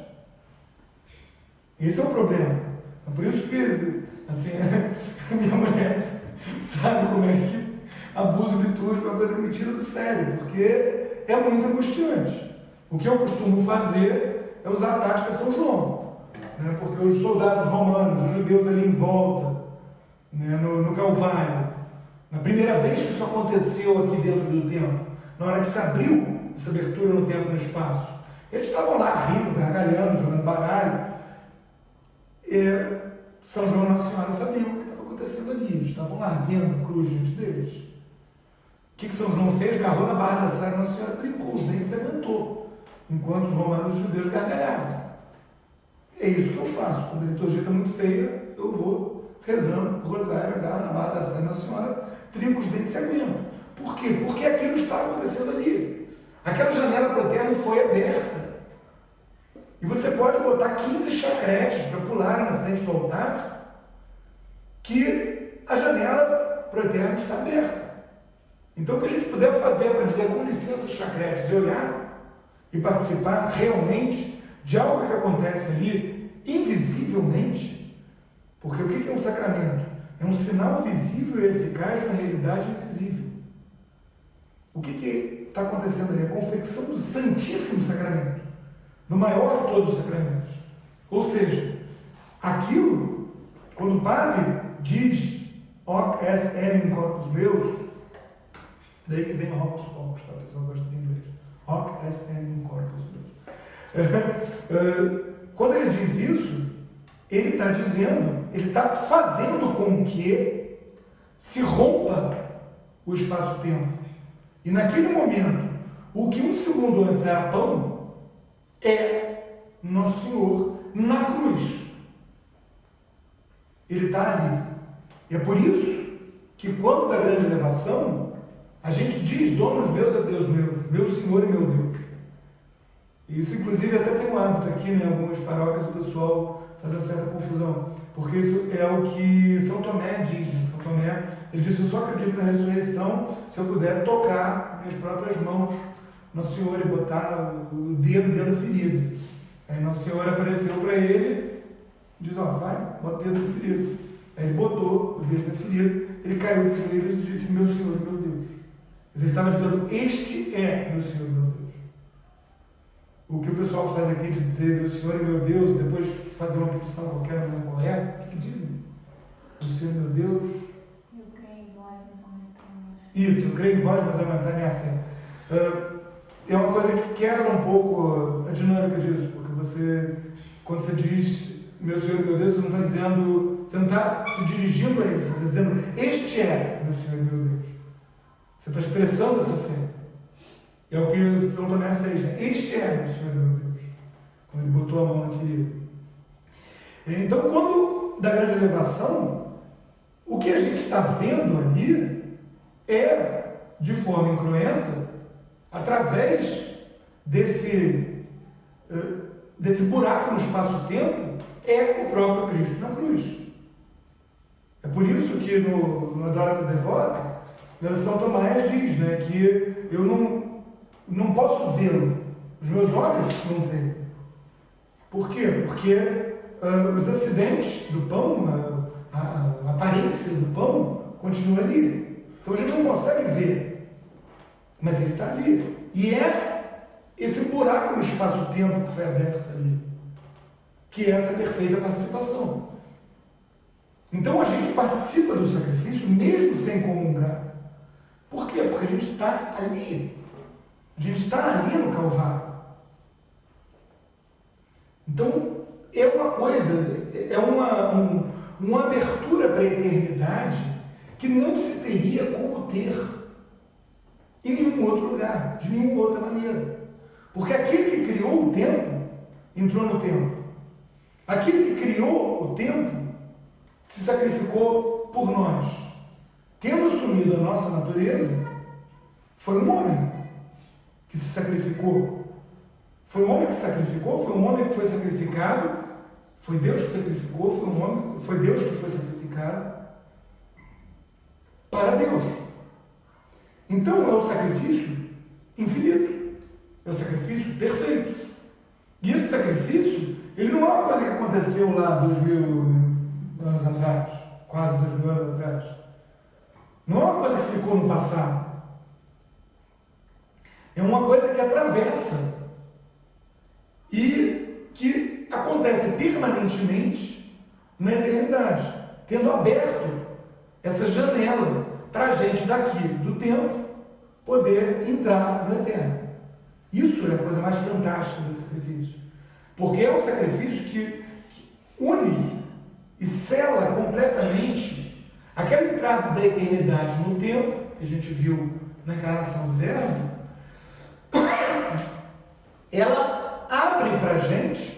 Esse é o problema. É por isso que, assim, a minha mulher sabe como é que abuso litúrgico é uma coisa que me tira do sério, porque é muito angustiante. O que eu costumo fazer é usar a tática São João, né? Porque os soldados romanos, os judeus ali em volta, né, no Calvário, na primeira vez que isso aconteceu aqui dentro do templo, na hora que se abriu essa abertura no tempo e no espaço, eles estavam lá rindo, gargalhando, jogando baralho. E São João e Nossa Senhora sabiam o que estava acontecendo ali, eles estavam lá vendo a cruz diante deles. O que São João fez? Agarrou na barra da saia, Nossa Senhora trincou os dentes e aguentou, enquanto os romanos e os judeus gargalhavam. É isso que eu faço. Quando a liturgia está muito feia, eu vou rezando o rosário, agarro na barra da saia, Nossa Senhora trinca os dentes e aguento. Por quê? Porque aquilo está acontecendo ali. Aquela janela para o eterno foi aberta. E você pode botar 15 chacretes para pular na frente do altar, que a janela para o eterno está aberta. Então, o que a gente puder fazer para dizer com licença, chacretes, e olhar e participar realmente de algo que acontece ali, invisivelmente, porque o que é um sacramento? É um sinal visível e eficaz de uma realidade invisível. O que está acontecendo ali? A confecção do Santíssimo Sacramento, do maior de todos os sacramentos. Ou seja, aquilo, quando o padre diz hoc est enim corpus meus, daí que vem hoc pocus, tá? A pessoa gosta de inglês. Hoc est enim corpus meus. Quando ele diz isso, ele está dizendo, ele está fazendo com que se rompa o espaço-tempo. E naquele momento, o que um segundo antes era pão, é Nosso Senhor na cruz. Ele está ali. E é por isso que quando da grande elevação, a gente diz, Dominus meus é Deus meu, meu Senhor e meu Deus. Isso, inclusive, até tem um hábito aqui, né, em algumas paróquias, o pessoal faz uma certa confusão, porque isso é o que São Tomé diz. São Tomé, ele diz: eu só acredito na ressurreição se eu puder tocar minhas próprias mãos Nossa Senhora e botar o dedo dentro do ferido. Aí Nossa Senhora apareceu para ele, diz: ó, vai, bota o dedo no ferido. Aí ele botou o dedo no ferido, ele caiu de joelhos e disse: meu Senhor e meu Deus. Mas ele estava dizendo: este é meu Senhor e meu Deus. O que o pessoal faz aqui de dizer meu Senhor e meu Deus, depois fazer uma petição qualquer, não é correta, o que dizem? Meu Senhor e meu Deus. Eu creio em vós, mas aumentar. Isso, eu creio em vós, mas aumentar minha fé. É uma coisa que quebra um pouco a dinâmica disso, porque você, quando você diz meu Senhor e meu Deus, você não está dizendo, você não está se dirigindo a ele, você está dizendo: este é meu Senhor e meu Deus. Você está expressando essa fé. É o que São Tomé fez, né? Este é meu Senhor e meu Deus, quando ele botou a mão na ferida. Então, quando da grande elevação, o que a gente está vendo ali é, de forma incruenta, através desse buraco no espaço-tempo, é o próprio Cristo na cruz. É por isso que no Adorata Devota, São Tomás diz, né, que eu não posso vê-lo, os meus olhos não veem. Por quê? Porque os acidentes do pão, a aparência do pão, continua ali. Então a gente não consegue ver, mas ele está ali. E é esse buraco no espaço-tempo que foi aberto ali, que é essa perfeita participação. Então a gente participa do sacrifício mesmo sem comungar. Por quê? Porque a gente está ali. A gente está ali no Calvário. Então, é uma coisa, é uma abertura para a eternidade que não se teria como ter em nenhum outro lugar, de nenhuma outra maneira. Porque aquele que criou o tempo, entrou no tempo. Aquele que criou o tempo, se sacrificou por nós. Tendo assumido a nossa natureza, foi um homem que se sacrificou. Foi um homem que se sacrificou, foi um homem que foi sacrificado, foi Deus que sacrificou, foi Deus que foi sacrificado para Deus. Então é o sacrifício infinito, é o sacrifício perfeito. E esse sacrifício, ele não é uma coisa que aconteceu lá 2000 anos atrás, quase 2000 anos atrás. Não é uma coisa que ficou no passado. É uma coisa que atravessa e que acontece permanentemente na eternidade, tendo aberto essa janela para a gente daqui do tempo poder entrar no eterno. Isso é a coisa mais fantástica desse sacrifício, porque é um sacrifício que une e sela completamente aquela entrada da eternidade no tempo que a gente viu na encarnação do Verbo. Ela abre para a gente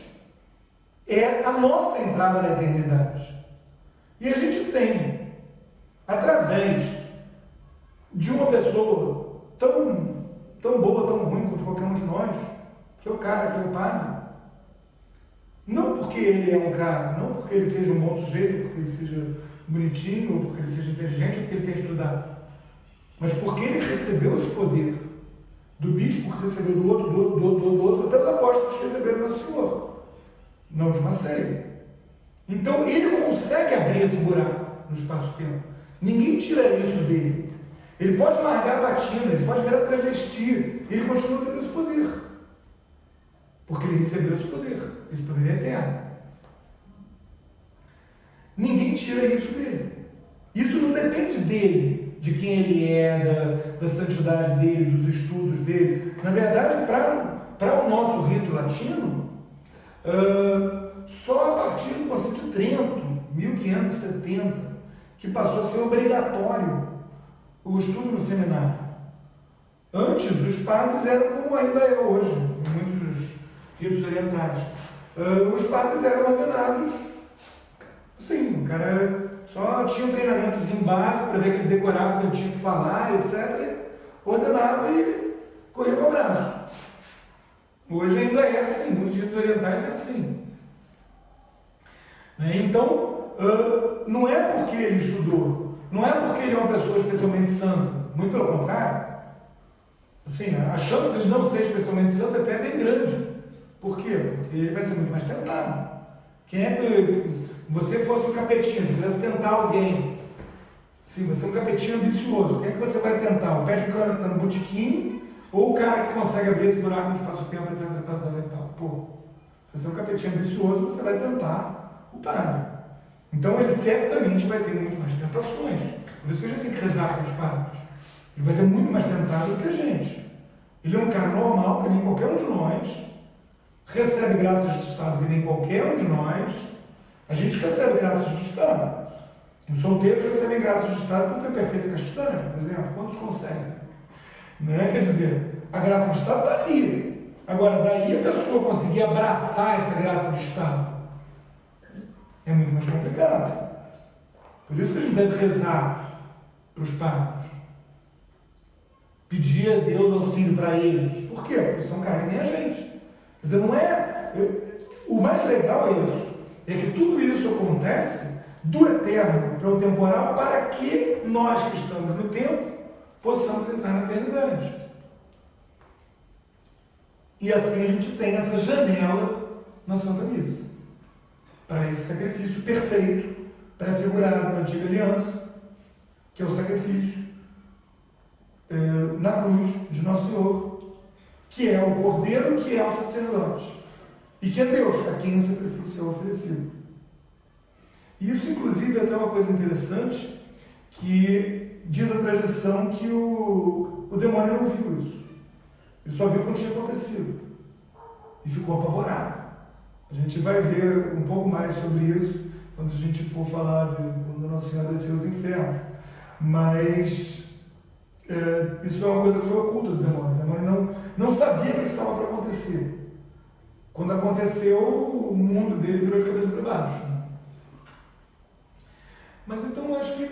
a nossa entrada na eternidade. E a gente tem, através de uma pessoa tão boa, tão ruim quanto qualquer um de nós, que é o cara, que é o padre, não porque ele é um cara, não porque ele seja um bom sujeito, porque ele seja bonitinho, ou porque ele seja inteligente, ou porque ele tenha estudado, mas porque ele recebeu esse poder do bispo, que recebeu do outro, até os apóstolos que receberam do Senhor, não de uma série. Então ele consegue abrir esse buraco no espaço-tempo. Ninguém tira isso dele. Ele pode largar a batina, ele pode virar travesti, ele continua tendo esse poder. Porque ele recebeu esse poder é eterno. Ninguém tira isso dele. Isso não depende dele, de quem ele é, da santidade dele, dos estudos dele. Na verdade, para o nosso rito latino, só a partir do Concílio de Trento, 1570, que passou a ser obrigatório o estudo no seminário. Antes, os padres eram como ainda é hoje, em muitos ritos orientais. Os padres eram ordenados, sim, o cara só tinha um treinamentozinho básico para ver que ele decorava o que ele tinha que falar, etc. Ordenava e corria para o braço. Hoje ainda é assim, muitos ritos orientais é assim. Né? Então, não é porque ele estudou, não é porque ele é uma pessoa especialmente santa, muito pelo contrário. Assim, a chance de ele não ser especialmente santo até é bem grande. Por quê? Porque ele vai ser muito mais tentado. Quem é que você fosse um capetinha, se quisesse tentar alguém, se você é um capetinho ambicioso, quem é que você vai tentar? O pé de cana que está no botiquim ou o cara que consegue abrir esse buraco no espaço-tempo, etc. Pô, se você é um capetinho ambicioso, você vai tentar o padre. Então ele certamente vai ter muito mais tentações. Por isso que a gente tem que rezar com os padres. Ele vai ser muito mais tentado do que a gente. Ele é um cara normal, que nem qualquer um de nós, recebe graças de Estado, que nem qualquer um de nós. A gente recebe graças de Estado. Os solteiros recebem graças de Estado por ter perfeita castanha, por exemplo. Quantos conseguem? Né? Quer dizer, a graça de Estado está ali. Agora, daí a pessoa conseguir abraçar essa graça de Estado é muito mais complicado. Por isso que a gente deve rezar para os padres. Pedir a Deus auxílio para eles. Por quê? Porque são caras que nem a gente. Quer dizer, não é... O mais legal é isso. É que tudo isso acontece do eterno para o temporal para que nós que estamos no tempo possamos entrar na eternidade. E assim a gente tem essa janela na Santa Missa. Para esse sacrifício perfeito, prefigurado na Antiga Aliança, que é o sacrifício na cruz de Nosso Senhor, que é o Cordeiro, que é o sacerdote, e que é Deus a quem o sacrifício é oferecido. E isso, inclusive, é até uma coisa interessante, que diz a tradição que o demônio não viu isso. Ele só viu quando tinha acontecido. E ficou apavorado. A gente vai ver um pouco mais sobre isso quando a gente for falar de quando Nossa Senhora desceu aos infernos. Mas isso é uma coisa que foi oculta do demônio. O demônio não sabia que isso estava para acontecer. Quando aconteceu, o mundo dele virou de cabeça para baixo. Mas então acho que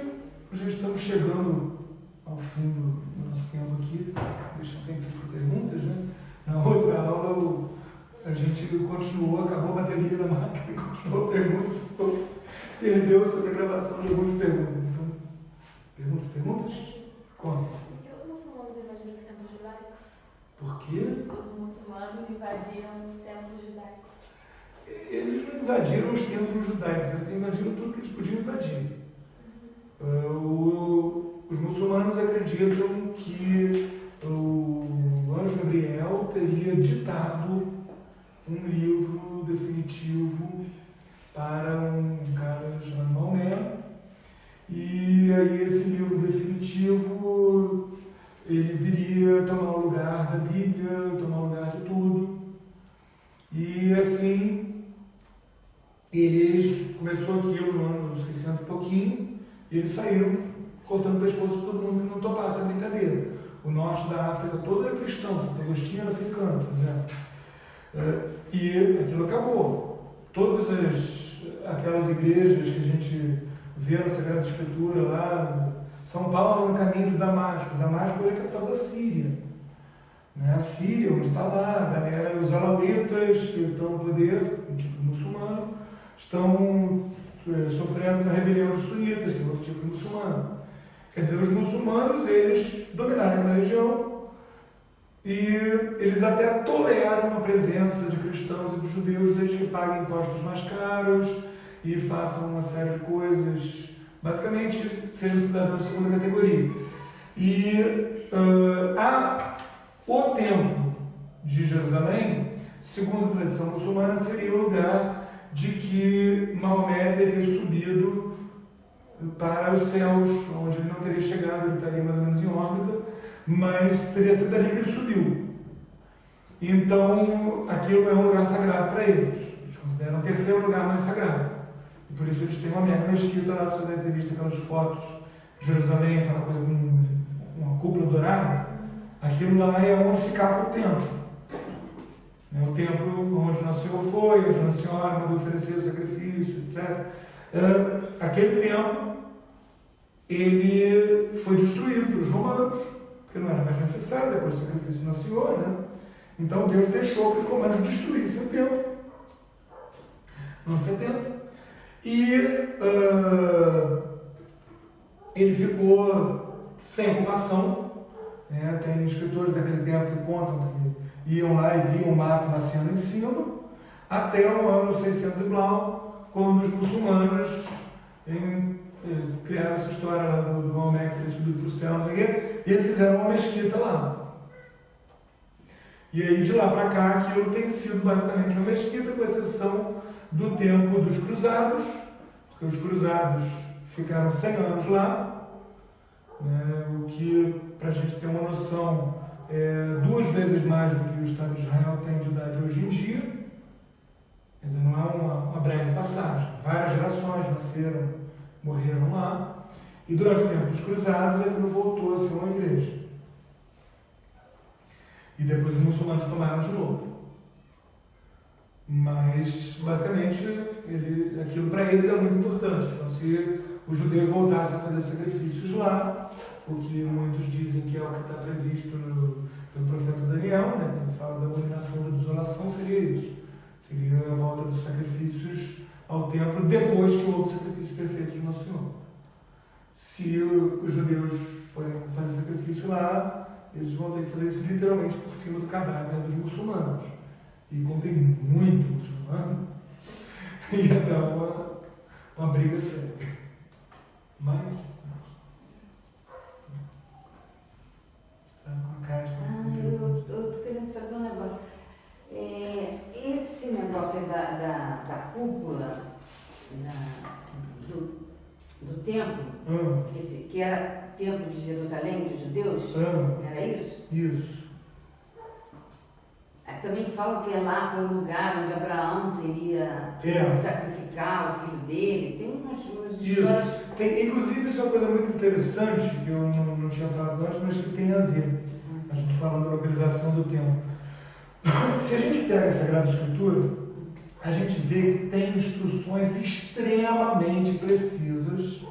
já estamos chegando ao fim do nosso tempo aqui. Deixa eu ter perguntas, né? Na outra aula a gente continuou, acabou a bateria da máquina e continuou a pergunta. Perdeu-se a gravação de algumas perguntas. Então, perguntas? Como? Por que os muçulmanos invadiram os templos judaicos? Por quê? Os muçulmanos invadiram os templos judaicos. Eles não invadiram os templos judaicos, eles invadiram tudo que eles podiam invadir. Os muçulmanos acreditam que o anjo Gabriel teria ditado um livro definitivo para um cara chamado Maomé, e aí esse livro definitivo ele viria tomar o lugar da Bíblia, tomar o lugar de tudo, e assim eles começou aquilo no ano 600 e pouquinho, e eles saíram cortando o pescoço de todo mundo que não topasse a brincadeira. O norte da África todo era cristão, Santo Agostinho era africano, né? E aquilo acabou. Todas aquelas igrejas que a gente vê na Sagrada Escritura lá, São Paulo no caminho de Damasco. Damasco é a capital da Síria. Né? A Síria, onde está lá, a galera, os alauítas que estão no poder, um tipo muçulmano, estão sofrendo na rebelião dos sunitas, que é outro tipo de muçulmano. Quer dizer, os muçulmanos, eles dominaram a região e eles até toleram a presença de cristãos e de judeus, desde que paguem impostos mais caros e façam uma série de coisas, basicamente sejam cidadãos de segunda categoria. E o templo de Jerusalém, segundo a tradição muçulmana, seria o lugar de que Maomé teria subido para os céus, onde ele não teria chegado, ele estaria mais ou menos em órbita, mas teria sido ali que ele subiu. Então, aquilo é um lugar sagrado para eles. Eles consideram o terceiro lugar mais sagrado. E por isso eles têm uma mega mesquita lá, se você deve ter visto aquelas fotos de Jerusalém, aquela coisa com uma cúpula dourada. Aquilo lá é onde ficava o templo. É o templo onde Nosso Senhor foi, onde Nossa Senhora mandou oferecer o sacrifício, etc. Aquele templo, ele foi destruído pelos romanos, porque não era mais necessário depois do sacrifício de Nosso Senhor, né? Então Deus deixou que os romanos destruíssem o templo no ano 70. E ele ficou sem ocupação. Né? Tem escritores daquele tempo que contam que iam lá e viam o mato nascendo em cima, até o ano 600 e blau, quando os muçulmanos criaram essa história do Maomé que ele subiu para o céu, não sei o quê, e eles fizeram uma mesquita lá. E aí de lá para cá aquilo tem sido basicamente uma mesquita, com exceção do tempo dos cruzados, porque os cruzados ficaram 100 anos lá, né, o que, para a gente ter uma noção, é 2 vezes mais do que o Estado de Israel tem de idade hoje em dia. Quer dizer, não é uma breve passagem. Várias gerações nasceram, morreram lá, e durante o tempo dos cruzados aquilo voltou a ser uma igreja. E depois os muçulmanos tomaram de novo. Mas, basicamente, aquilo para eles é muito importante. Então, se os judeus voltassem a fazer sacrifícios lá, o que muitos dizem que é o que está previsto pelo profeta Daniel, né, quando fala da abominação da desolação, seria isso. Seria a volta dos sacrifícios ao templo depois que houve o sacrifício perfeito de Nosso Senhor. Se os judeus forem fazer sacrifício lá, eles vão ter que fazer isso literalmente por cima do cadáver dos muçulmanos. E como tem muito muçulmano, ia dar uma briga séria. Mas está com a cara de... eu estou querendo saber um negócio. Esse negócio aí da cúpula do templo, que era templo de Jerusalém, dos judeus, era isso? Isso. Também fala que lá foi o lugar onde Abraão teria sacrificar o filho dele. Tem umas histórias. Isso. Inclusive, isso é uma coisa muito interessante, que eu não tinha falado antes, mas que tem a ver. A gente falando da localização do templo. Se a gente pega a Sagrada Escritura, a gente vê que tem instruções extremamente precisas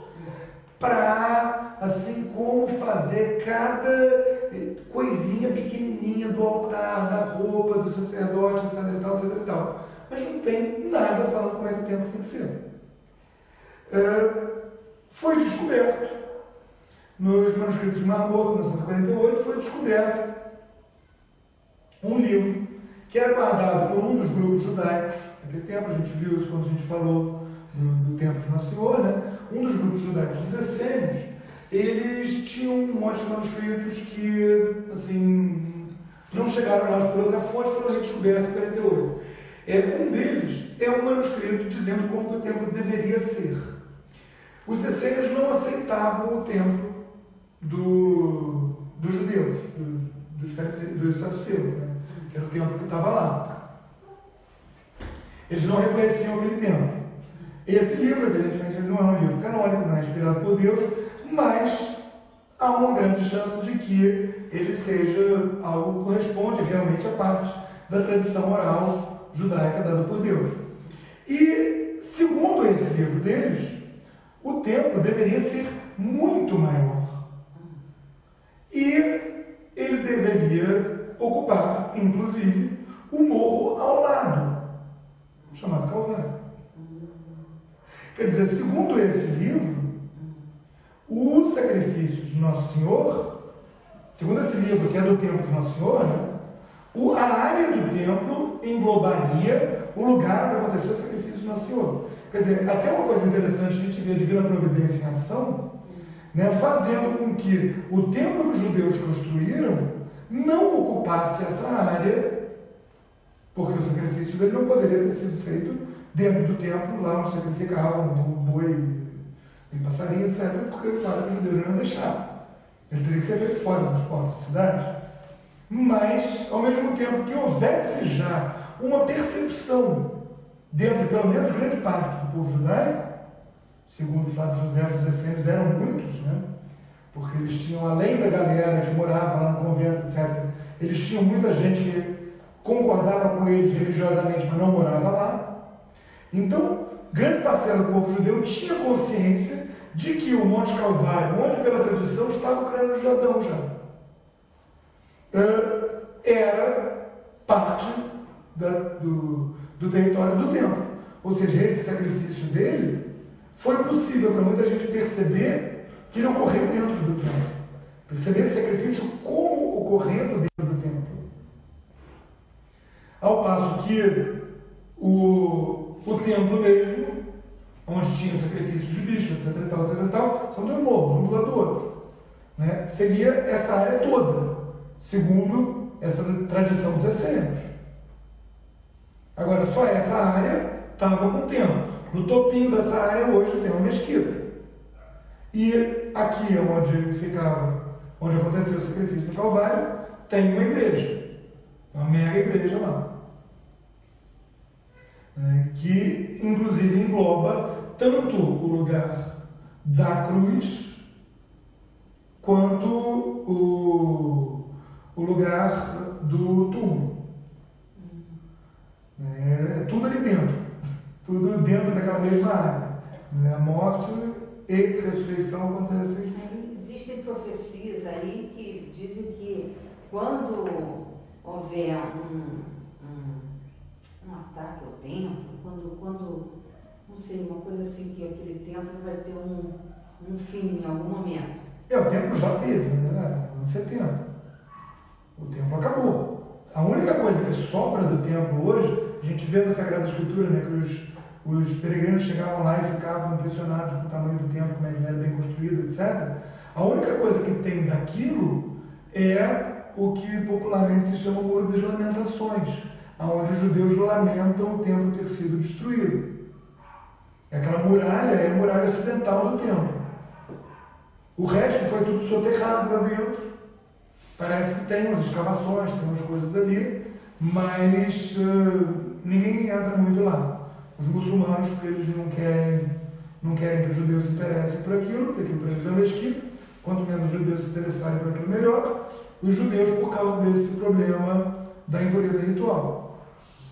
para, assim, como fazer cada coisinha pequenininha do altar, da roupa, do sacerdote, etc e tal. Mas não tem nada falando como é que o templo tem que ser. Foi descoberto, nos manuscritos de Mar Morto, em 1948, foi descoberto um livro que era guardado por um dos grupos judaicos. Naquele tempo, a gente viu isso quando a gente falou do templo de Nosso Senhor, né? Um dos grupos judaicos, os essênios, eles tinham um monte de manuscritos que, assim, não chegaram lá por outra fonte, foram redescobertos em 48. Um deles é um manuscrito dizendo como que o templo deveria ser. Os essênios não aceitavam o templo dos judeus, dos saduceus, né? Que era o templo que estava lá. Eles não reconheciam aquele templo. Esse livro, evidentemente, ele não é um livro canônico, não é inspirado por Deus, mas há uma grande chance de que ele seja algo que corresponde realmente à parte da tradição oral judaica dada por Deus. E, segundo esse livro deles, o templo deveria ser muito maior. E ele deveria ocupar, inclusive, o morro ao lado, chamado Calvário. Quer dizer, segundo esse livro, o sacrifício de Nosso Senhor, segundo esse livro que é do templo de Nosso Senhor, né, a área do templo englobaria o lugar onde aconteceu o sacrifício de Nosso Senhor. Quer dizer, até uma coisa interessante a gente vê a divina providência em ação, né, fazendo com que o templo que os judeus construíram não ocupasse essa área, porque o sacrifício dele não poderia ter sido feito dentro do templo, lá onde sacrificavam o boi e passarinho, etc., porque o padre judeu não ia deixar. Ele teria que ser feito fora das portas da cidade. Mas, ao mesmo tempo que houvesse já uma percepção dentro de pelo menos grande parte do povo judaico, segundo Flávio José, os essênios eram muitos, né? Porque eles tinham, além da galera que morava lá no convento, etc., eles tinham muita gente que concordava com eles religiosamente, mas não morava lá. Então, grande parcela do povo judeu tinha consciência de que o Monte Calvário, onde pela tradição estava o crânio de Adão já, era parte do território do templo. Ou seja, esse sacrifício dele foi possível para muita gente perceber que ele ocorreu dentro do templo. Perceber esse sacrifício como ocorrendo dentro do templo. Ao passo que o templo mesmo, onde tinha sacrifícios de bicho, etc e tal, são dois morros, um do lado do outro. Né? Seria essa área toda, segundo essa tradição dos essênios. Agora, só essa área estava com o templo. No topinho dessa área hoje tem uma mesquita. E aqui onde aconteceu o sacrifício do Calvário, tem uma igreja. Uma mega igreja lá. Que inclusive engloba tanto o lugar da cruz quanto o lugar do túmulo. É tudo ali dentro. Tudo dentro daquela mesma área. A morte e ressurreição acontecem. Existem profecias aí que dizem que quando houver um ataque ao templo, quando não sei, uma coisa assim, que aquele templo vai ter um fim em algum momento. O templo já teve, né? Anos 70. O templo acabou. A única coisa que sobra do templo hoje, a gente vê na Sagrada Escritura, né, que os peregrinos chegavam lá e ficavam impressionados com o tamanho do templo, como é que ele era bem construído, etc. A única coisa que tem daquilo é o que popularmente se chama o Muro das Lamentações, onde os judeus lamentam o templo ter sido destruído. Aquela muralha é a muralha ocidental do templo. O resto foi tudo soterrado lá dentro. Parece que tem umas escavações, tem umas coisas ali, mas ninguém entra muito lá. Os muçulmanos, porque eles não querem que os judeus se interessem por aquilo, porque aquilo para eles é mesquita. Quanto menos os judeus se interessarem por aquilo, melhor. Os judeus, por causa desse problema da impureza ritual.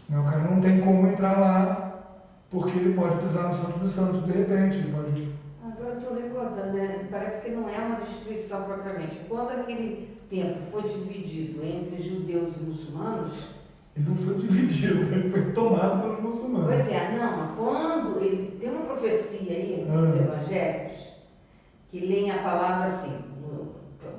O cara não tem como entrar lá, porque ele pode pisar no Santo dos Santos de repente. Ele pode... Agora eu estou recordando, né? Parece que não é uma destruição propriamente. Quando aquele templo foi dividido entre judeus e muçulmanos... Ele não foi dividido, ele foi tomado pelos muçulmanos. Pois é, não, quando ele tem uma profecia aí nos evangelhos, que leem a palavra assim,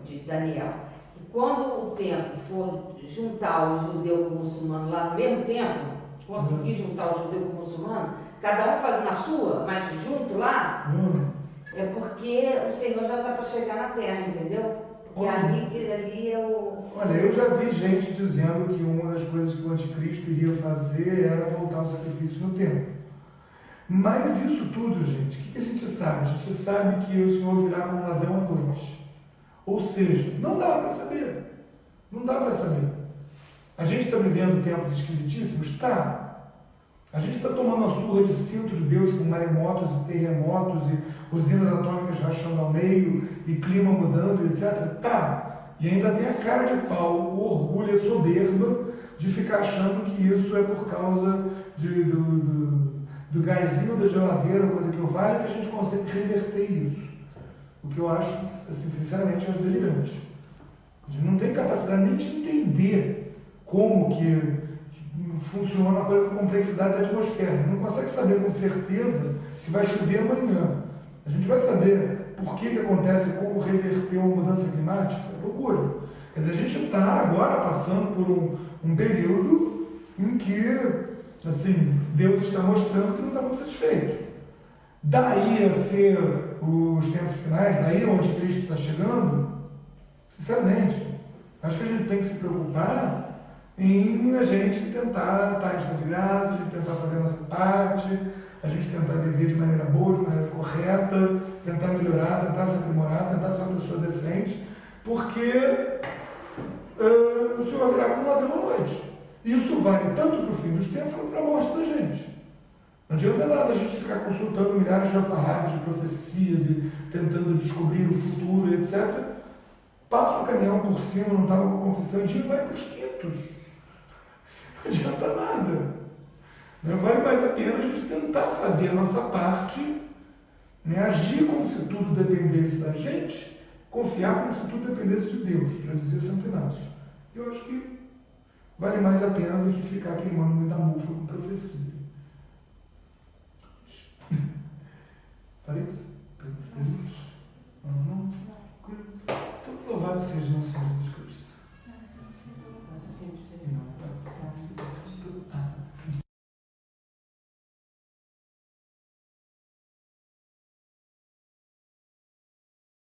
de Daniel, que quando o templo for juntar o judeu com o muçulmano lá no mesmo templo, conseguir juntar o judeu com o muçulmano, cada um faz na sua, mas junto lá, é porque o Senhor já está para chegar na terra, entendeu? Porque ali é o... Olha, eu já vi gente dizendo que uma das coisas que o anticristo iria fazer era voltar ao sacrifício no templo. Mas isso tudo, gente, o que a gente sabe? A gente sabe que o Senhor virá como ladrão à noite. Ou seja, não dá para saber. Não dá para saber. A gente está vivendo tempos esquisitíssimos? Está. A gente está tomando uma surra de cinto de Deus com maremotos e terremotos e usinas atômicas rachando ao meio e clima mudando, etc. Tá. E ainda tem a cara de pau, o orgulho e a soberba de ficar achando que isso é por causa do gásinho da geladeira, coisa que eu vale, que a gente consegue reverter isso. O que eu acho, assim, sinceramente, é delirante. A gente não tem capacidade nem de entender como que funciona a complexidade da atmosfera. A gente não consegue saber com certeza se vai chover amanhã. A gente vai saber por que acontece, como reverter uma mudança climática. É loucura. Quer dizer, a gente está agora passando por um período em que, assim, Deus está mostrando que não está muito satisfeito. Daí a ser os tempos finais, daí onde Cristo está chegando, sinceramente, acho que a gente tem que se preocupar em a gente tentar estar em estado de graça, a gente tentar fazer a nossa parte, a gente tentar viver de maneira boa, de maneira correta, tentar melhorar, tentar se aprimorar, tentar ser uma pessoa decente, porque o Senhor virá como ladrão à noite. Isso vale tanto para o fim dos tempos quanto para a morte da gente. Não adianta nada a gente ficar consultando milhares de alfarrábios, de profecias e tentando descobrir o futuro, etc. Passa o caminhão por cima, não estava com a confissão em dia, vai para os quintos. Não adianta nada. Não vale mais a pena a gente tentar fazer a nossa parte, né? Agir como se tudo dependesse da gente, confiar como se tudo dependesse de Deus, já dizia Santo Inácio. Eu acho que vale mais a pena do que ficar queimando muita mufa com profecia. Falei isso? Uhum. Louvado seja nosso Senhor Jesus Cristo.